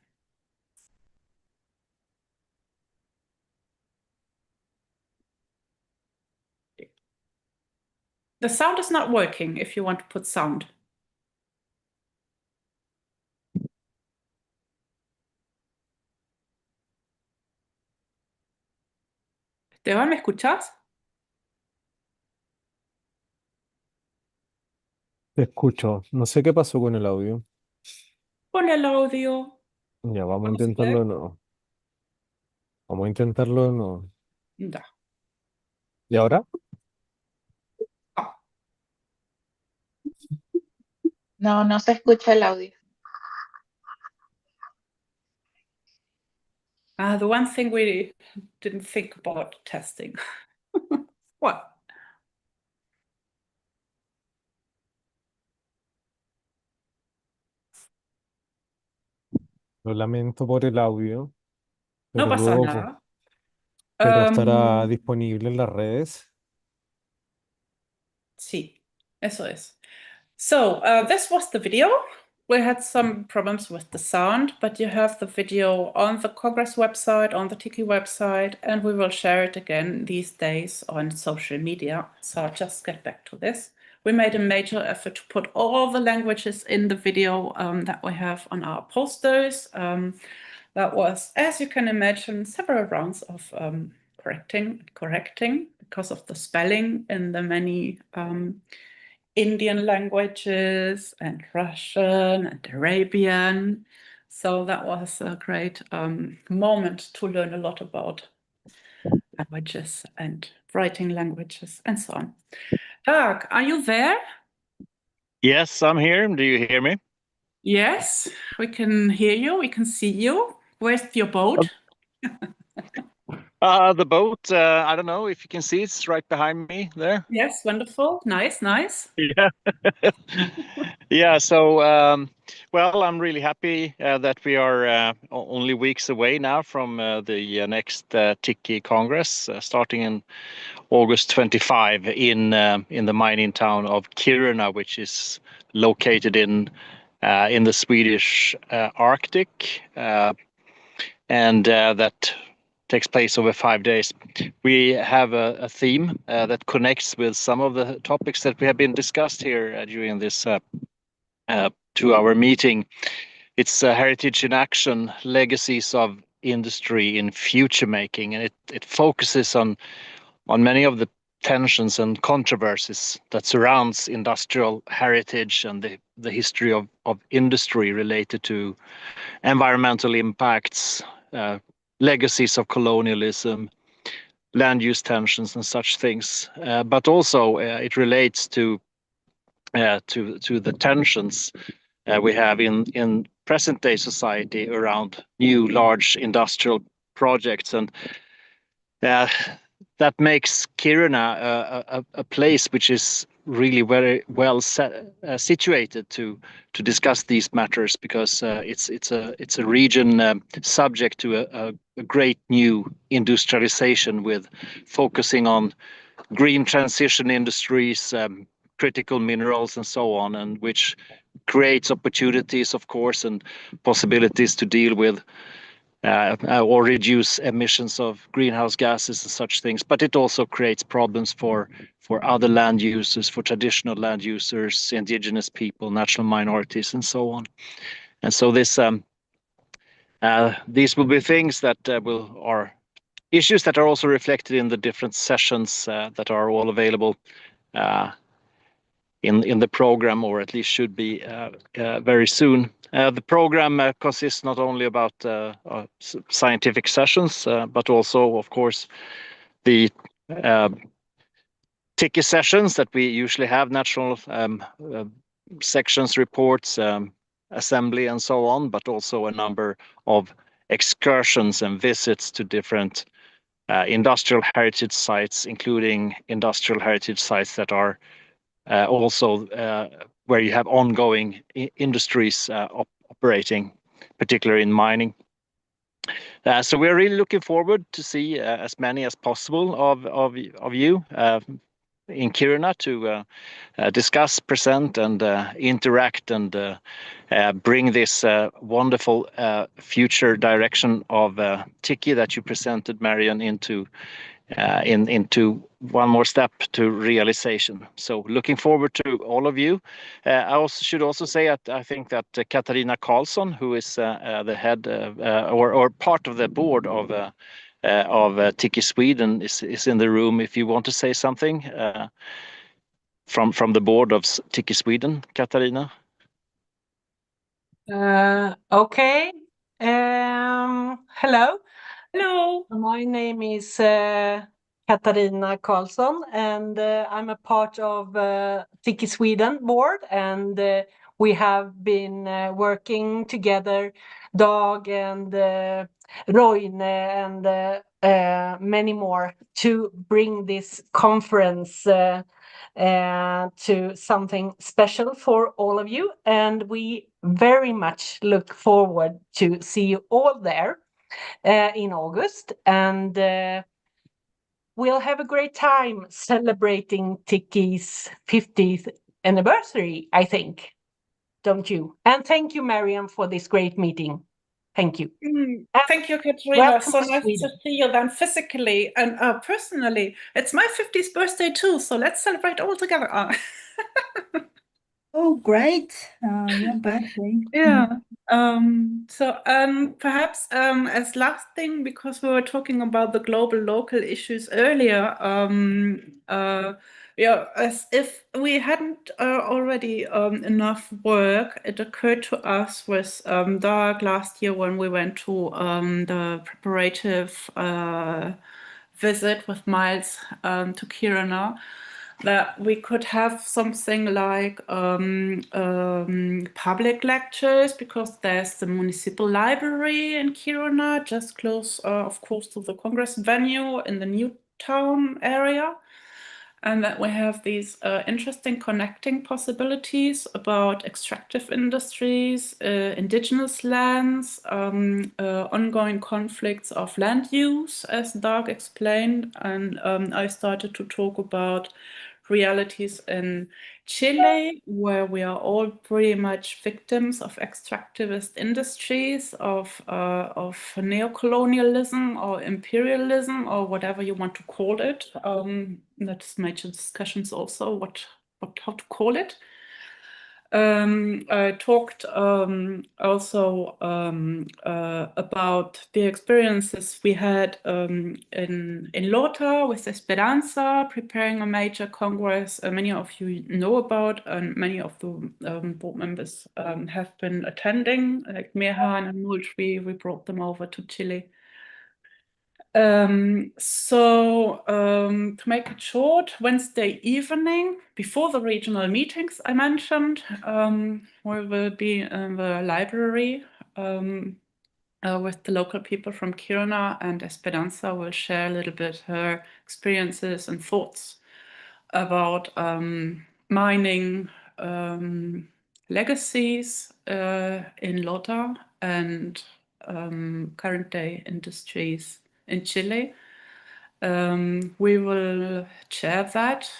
The sound is not working if you want to put sound. Esteban, ¿me escuchas? Te escucho. No sé qué pasó con el audio. Pon el audio. Ya, vamos a Vamos a intentarlo ver. de nuevo. Vamos a intentarlo de nuevo. Da. ¿Y ahora? No, no se escucha el audio. The one thing we didn't think about testing. What? Lo lamento por el audio, No pero pasa luego nada. estará disponible en las redes. Sí, eso es. So this was the video. We had some problems with the sound, but you have the video on the Congress website, on the TICCIH website, and we will share it again these days on social media. So I'll just get back to this. We made a major effort to put all the languages in the video that we have on our posters. That was, as you can imagine, several rounds of correcting because of the spelling in the many Indian languages and Russian and Arabian. So that was a great moment to learn a lot about languages and writing languages and so on. Dag, are you there? Yes, I'm here. Do you hear me? Yes, we can hear you. We can see you. Where's your boat? The boat, I don't know if you can see, it's right behind me there. Yes, wonderful. Nice, nice. Yeah. Yeah, so, well, I'm really happy that we are only weeks away now from the next TICCIH Congress, starting in August 25 in the mining town of Kiruna, which is located in the Swedish Arctic, and that takes place over 5 days. We have a theme that connects with some of the topics that we have been discussed here during this 2-hour meeting. It's Heritage in Action, Legacies of Industry in Future Making, and it focuses on many of the tensions and controversies that surrounds industrial heritage and the history of industry related to environmental impacts, legacies of colonialism, land use tensions and such things. But also it relates to the tensions we have in present day society around new large industrial projects, and that makes Kiruna a place which is really very well situated to discuss these matters, because it's a region subject to a great new industrialization, with focusing on green transition industries, critical minerals and so on, and which creates opportunities, of course, and possibilities to deal with or reduce emissions of greenhouse gases and such things. But it also creates problems for other land users, for traditional land users, indigenous people, national minorities, and so on. And so this these will be things that are issues that are also reflected in the different sessions that are all available in the program, or at least should be very soon. The program consists not only about scientific sessions, but also, of course, the TICCIH sessions that we usually have, national sections, reports, assembly, and so on, but also a number of excursions and visits to different industrial heritage sites, including industrial heritage sites that are also where you have ongoing industries operating, particularly in mining. So we're really looking forward to see as many as possible of you in Kiruna to discuss, present, and interact, and bring this wonderful future direction of TICCIH that you presented, Marion, into one more step to realization. So looking forward to all of you. I should also say that I think that Katarina Karlsson, who is the head or part of the board of TICCIH Sweden, is in the room. If you want to say something from the board of TICCIH Sweden, Katarina. Okay. Hello. Hello. My name is Katarina Karlsson, and I'm a part of TICCIH Sweden board, and we have been working together, Dag and Roine and many more, to bring this conference to something special for all of you, and we very much look forward to see you all there in August, and we'll have a great time celebrating TICCIH's 50th anniversary, I think. Don't you? And thank you, Mariam, for this great meeting. Thank you. Thank you, Katarina. So nice to see you then physically and personally. It's my 50th birthday too, so let's celebrate all together. Oh, great. Your birthday. Yeah. So perhaps as last thing, because we were talking about the global local issues earlier, yeah, as if we hadn't already enough work, it occurred to us with Dag last year when we went to the preparative visit with Miles to Kiruna. that we could have something like public lectures, because there's the municipal library in Kiruna, just close, of course, to the Congress venue in the new town area. And that we have these interesting connecting possibilities about extractive industries, indigenous lands, ongoing conflicts of land use, as Doug explained. And I started to talk about realities in Chile, where we are all pretty much victims of extractivist industries, of neocolonialism or imperialism or whatever you want to call it. That's major discussions also, how to call it. I talked also about the experiences we had in Lota with Espiransa, preparing a major congress. Many of you know about, and many of the board members have been attending, like Mehan and Multri. We brought them over to Chile. To make it short, Wednesday evening, before the regional meetings I mentioned, we will be in the library with the local people from Kiruna, and Espiransa will share a little bit her experiences and thoughts about mining legacies in Lota and current day industries in Chile. We will share that,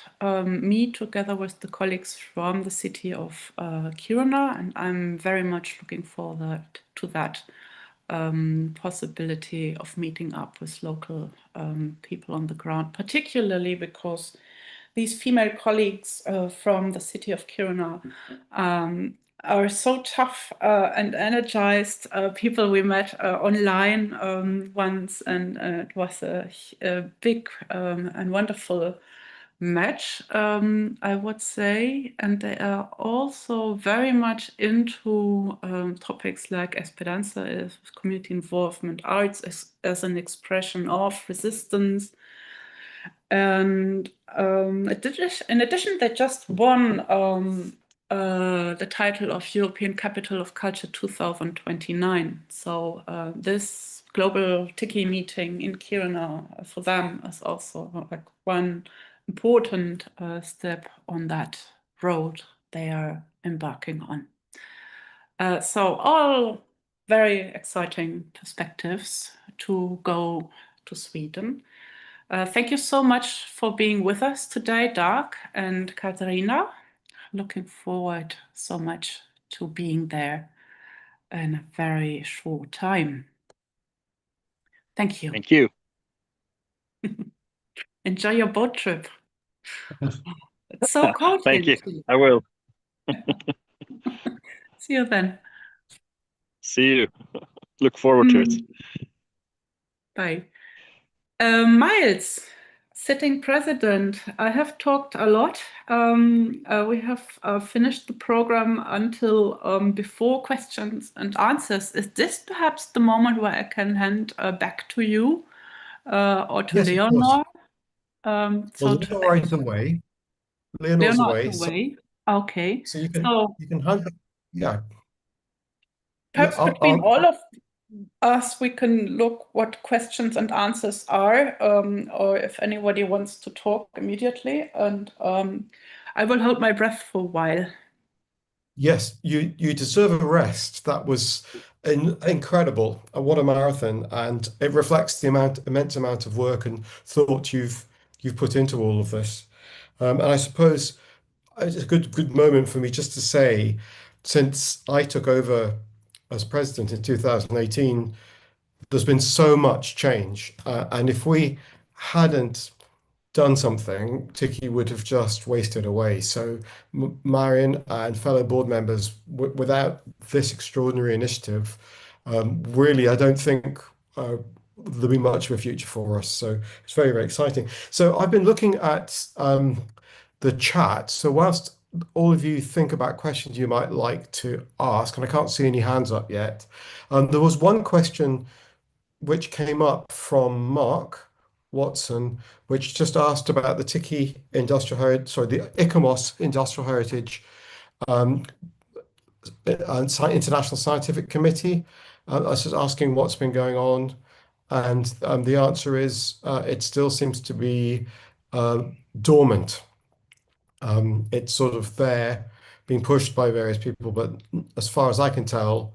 me together with the colleagues from the city of Kiruna, and I'm very much looking forward to that possibility of meeting up with local people on the ground, particularly because these female colleagues from the city of Kiruna are so tough and energized people we met online once, and it was a big and wonderful match, I would say. And they are also very much into topics like Esperanza is community involvement, arts as an expression of resistance. And in addition, they just won the title of European Capital of Culture 2029. So this global TICCIH meeting in Kiruna for them is also like one important step on that road they are embarking on. So all very exciting perspectives to go to Sweden. Thank you so much for being with us today, Doug and Katharina. Looking forward so much to being there in a very short time. Thank you. Thank you. Enjoy your boat trip. It's so cold here. Thank you. I will. See you then. See you. Look forward to it. Bye. Miles, sitting president, I have talked a lot. We have finished the program until before questions and answers. Is this perhaps the moment where I can hand back to you or to Yes, of course. Leonor? Well, Leonor is away. Leonor's away. away. Okay. So you can hand. Yeah. Perhaps between all of us, we can look what questions and answers are, or if anybody wants to talk immediately. And I will hold my breath for a while. Yes, you deserve a rest. That was incredible. What a marathon, and it reflects the immense amount of work and thought you've put into all of this. And I suppose it's a good moment for me just to say, since I took over as president in 2018, there's been so much change. And if we hadn't done something, TICCIH would have just wasted away. So, Marion and fellow board members, without this extraordinary initiative, really, I don't think there'll be much of a future for us. So it's very, very exciting. So I've been looking at the chat. So whilst all of you think about questions you might like to ask, and I can't see any hands up yet, there was one question which came up from Mark, Watson, which just asked about the TICCI industrial heritage, sorry, the ICCMOS industrial heritage International Scientific Committee. I was just asking what's been going on, and the answer is it still seems to be dormant. It's sort of there, being pushed by various people, but as far as I can tell,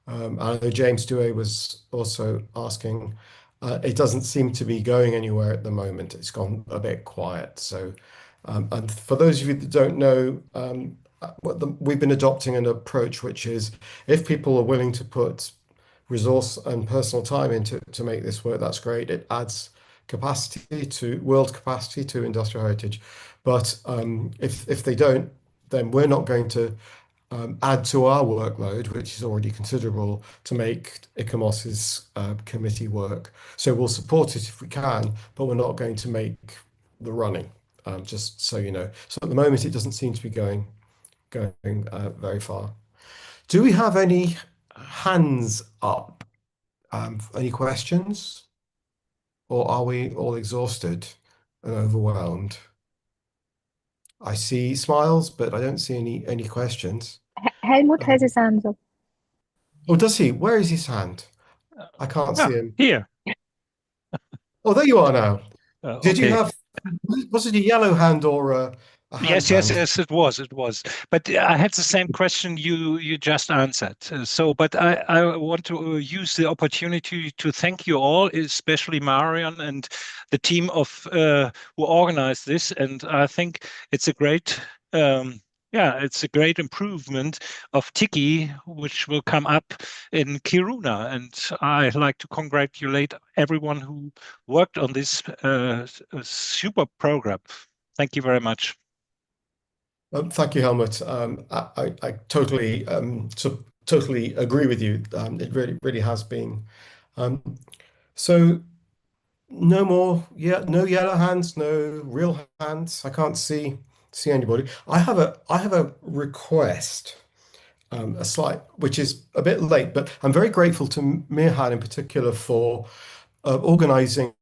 I know James Dewey was also asking, it doesn't seem to be going anywhere at the moment. It's gone a bit quiet. So, and for those of you that don't know, we've been adopting an approach which is if people are willing to put resource and personal time into to make this work, that's great. It adds capacity to world capacity to industrial heritage. But if they don't, then we're not going to add to our workload, which is already considerable, to make ICCMOS's committee work. So we'll support it if we can, but we're not going to make the running, just so you know. So at the moment, it doesn't seem to be going very far. Do we have any hands up? Any questions? Or are we all exhausted and overwhelmed? I see smiles, but I don't see any questions. Helmut has his hands up. Oh, does he? Where is his hand? I can't see him. Here. Oh, there you are now. Did you Okay. have, was it a yellow hand or a hand Yes, hand? it was. But I had the same question you just answered. But I want to use the opportunity to thank you all, especially Marion and the team of who organized this. And I think it's a great, it's a great improvement of TICCI, which will come up in Kiruna. And I'd like to congratulate everyone who worked on this super program. Thank you very much. Thank you, Helmut. I totally totally agree with you. It really has been. So no more, no yellow hands, no real hands. I can't see anybody. I have a request, a slight, which is a bit late, but I'm very grateful to Mirhan in particular for organizing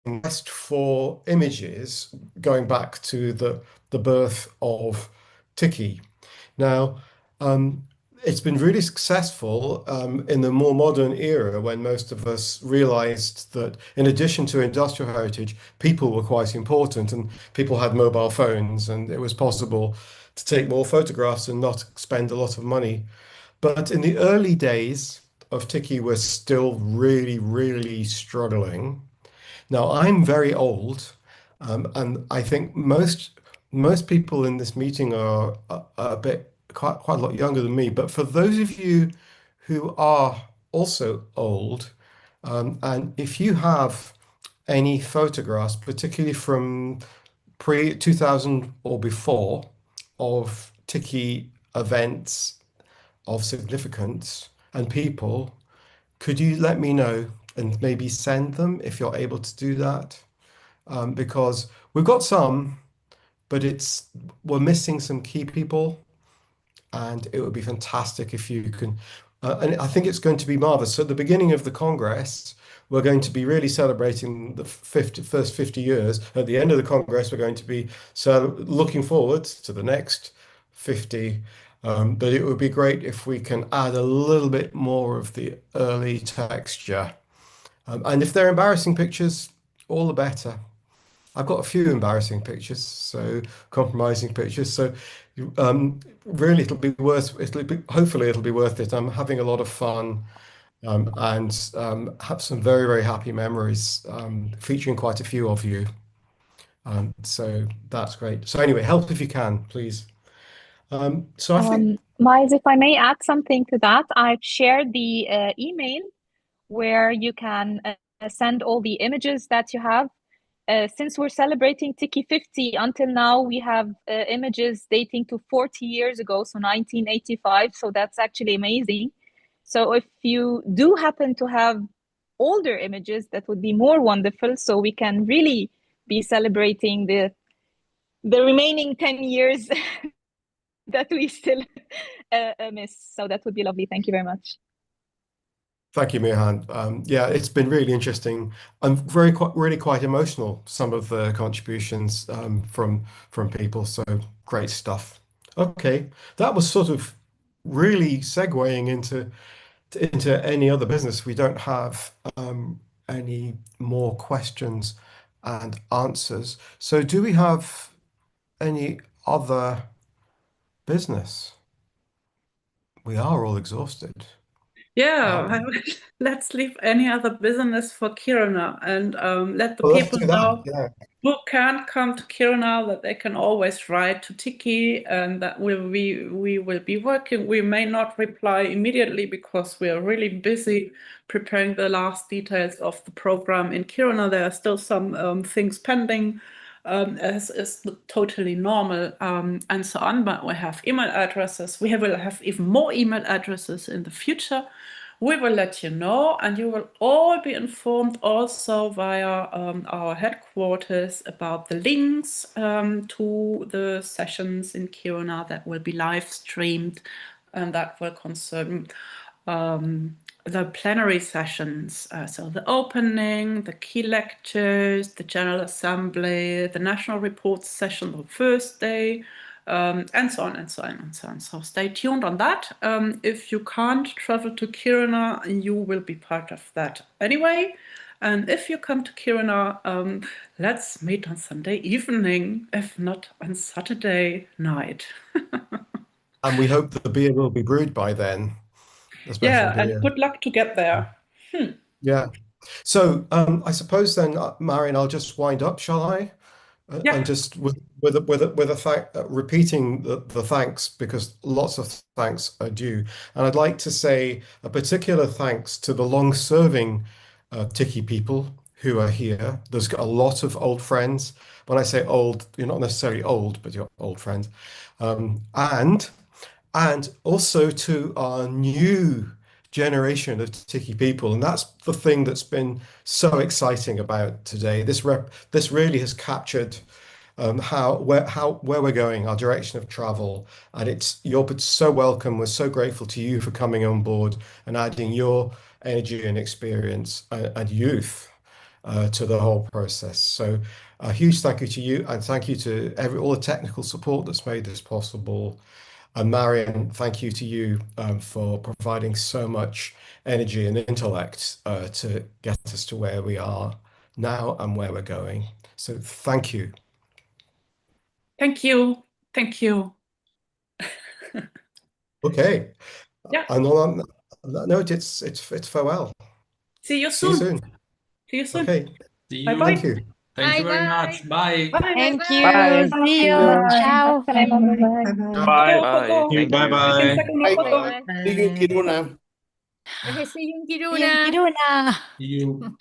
quest for images going back to the birth of TICCI. Now, it's been really successful in the more modern era when most of us realized that in addition to industrial heritage, people were quite important and people had mobile phones and it was possible to take more photographs and not spend a lot of money. But in the early days of TICCI, we're still really, really struggling. Now, I'm very old, and I think most people in this meeting are a bit quite a lot younger than me. But for those of you who are also old, and if you have any photographs, particularly from pre-2000 or before, of TICCI events of significance and people, could you let me know and maybe send them if you're able to do that? Because we've got some, but we're missing some key people, and it would be fantastic if you can. And I think it's going to be marvelous. So at the beginning of the Congress, we're going to be really celebrating the first 50 years. At the end of the Congress, we're going to be looking forward to the next 50. But it would be great if we can add a little bit more of the early texture. And if they're embarrassing pictures, all the better. I've got a few embarrassing pictures, so compromising pictures. So really, hopefully it'll be worth it. I'm having a lot of fun and have some very, very happy memories featuring quite a few of you. So that's great. So anyway, help if you can, please. So I think Miles, if I may add something to that, I've shared the email where you can send all the images that you have. Since we're celebrating TICCI 50, until now we have images dating to 40 years ago, so 1985. So that's actually amazing. So if you do happen to have older images, that would be more wonderful. So we can really be celebrating the remaining 10 years that we still miss. So that would be lovely. Thank you very much. Thank you, Mihan. Yeah, it's been really interesting and really quite emotional, some of the contributions from people. So great stuff. Okay, that was sort of really segueing into any other business. We don't have any more questions and answers. So do we have any other business? We are all exhausted. Yeah, let's leave any other business for Kiruna and let the Well, let's people do that. know Yeah. who can't come to Kiruna that they can always write to TICCIH, and that we will be working. We may not reply immediately because we are really busy preparing the last details of the program in Kiruna. There are still some things pending, as is totally normal, and so on. But we have email addresses. We will have even more email addresses in the future. We will let you know, and you will all be informed also via our headquarters about the links to the sessions in Kiruna that will be live streamed, and that will concern the plenary sessions. So the opening, the key lectures, the General Assembly, the National Reports session the first day, and so on and so on and so on. So stay tuned on that. If you can't travel to Kiruna, you will be part of that anyway. And if you come to Kiruna, let's meet on Sunday evening, if not on Saturday night. And we hope that the beer will be brewed by then. The special Yeah, beer. and good luck to get there. Yeah. So I suppose then, Marion, I'll just wind up, shall I? Yeah. And just with a thank, repeating the thanks, because lots of thanks are due. And I'd like to say a particular thanks to the long-serving TICCIH people who are here. There's a lot of old friends. When I say old, you're not necessarily old, but you're old friends. And also to our new generation of TICCIH people. And that's the thing that's been so exciting about today. This really has captured where we're going, our direction of travel. And you're so welcome. We're so grateful to you for coming on board and adding your energy and experience and youth to the whole process. So a huge thank you to you, and thank you to all the technical support that's made this possible. And Marion, thank you to you for providing so much energy and intellect to get us to where we are now and where we're going. So thank you. Thank you. Thank you. Okay. Yeah. And on that note, it's farewell. See you See you soon. soon. See you soon. Okay. See you. Bye-bye. Thank you. Thank you very much. Bye. Bye. Thank you. Bye. See you. Bye. Ciao. Bye-bye. Bye. Foto. Thank you. Bye-bye. Bye. See you in Kiruna. See you in See you in Kiruna. You.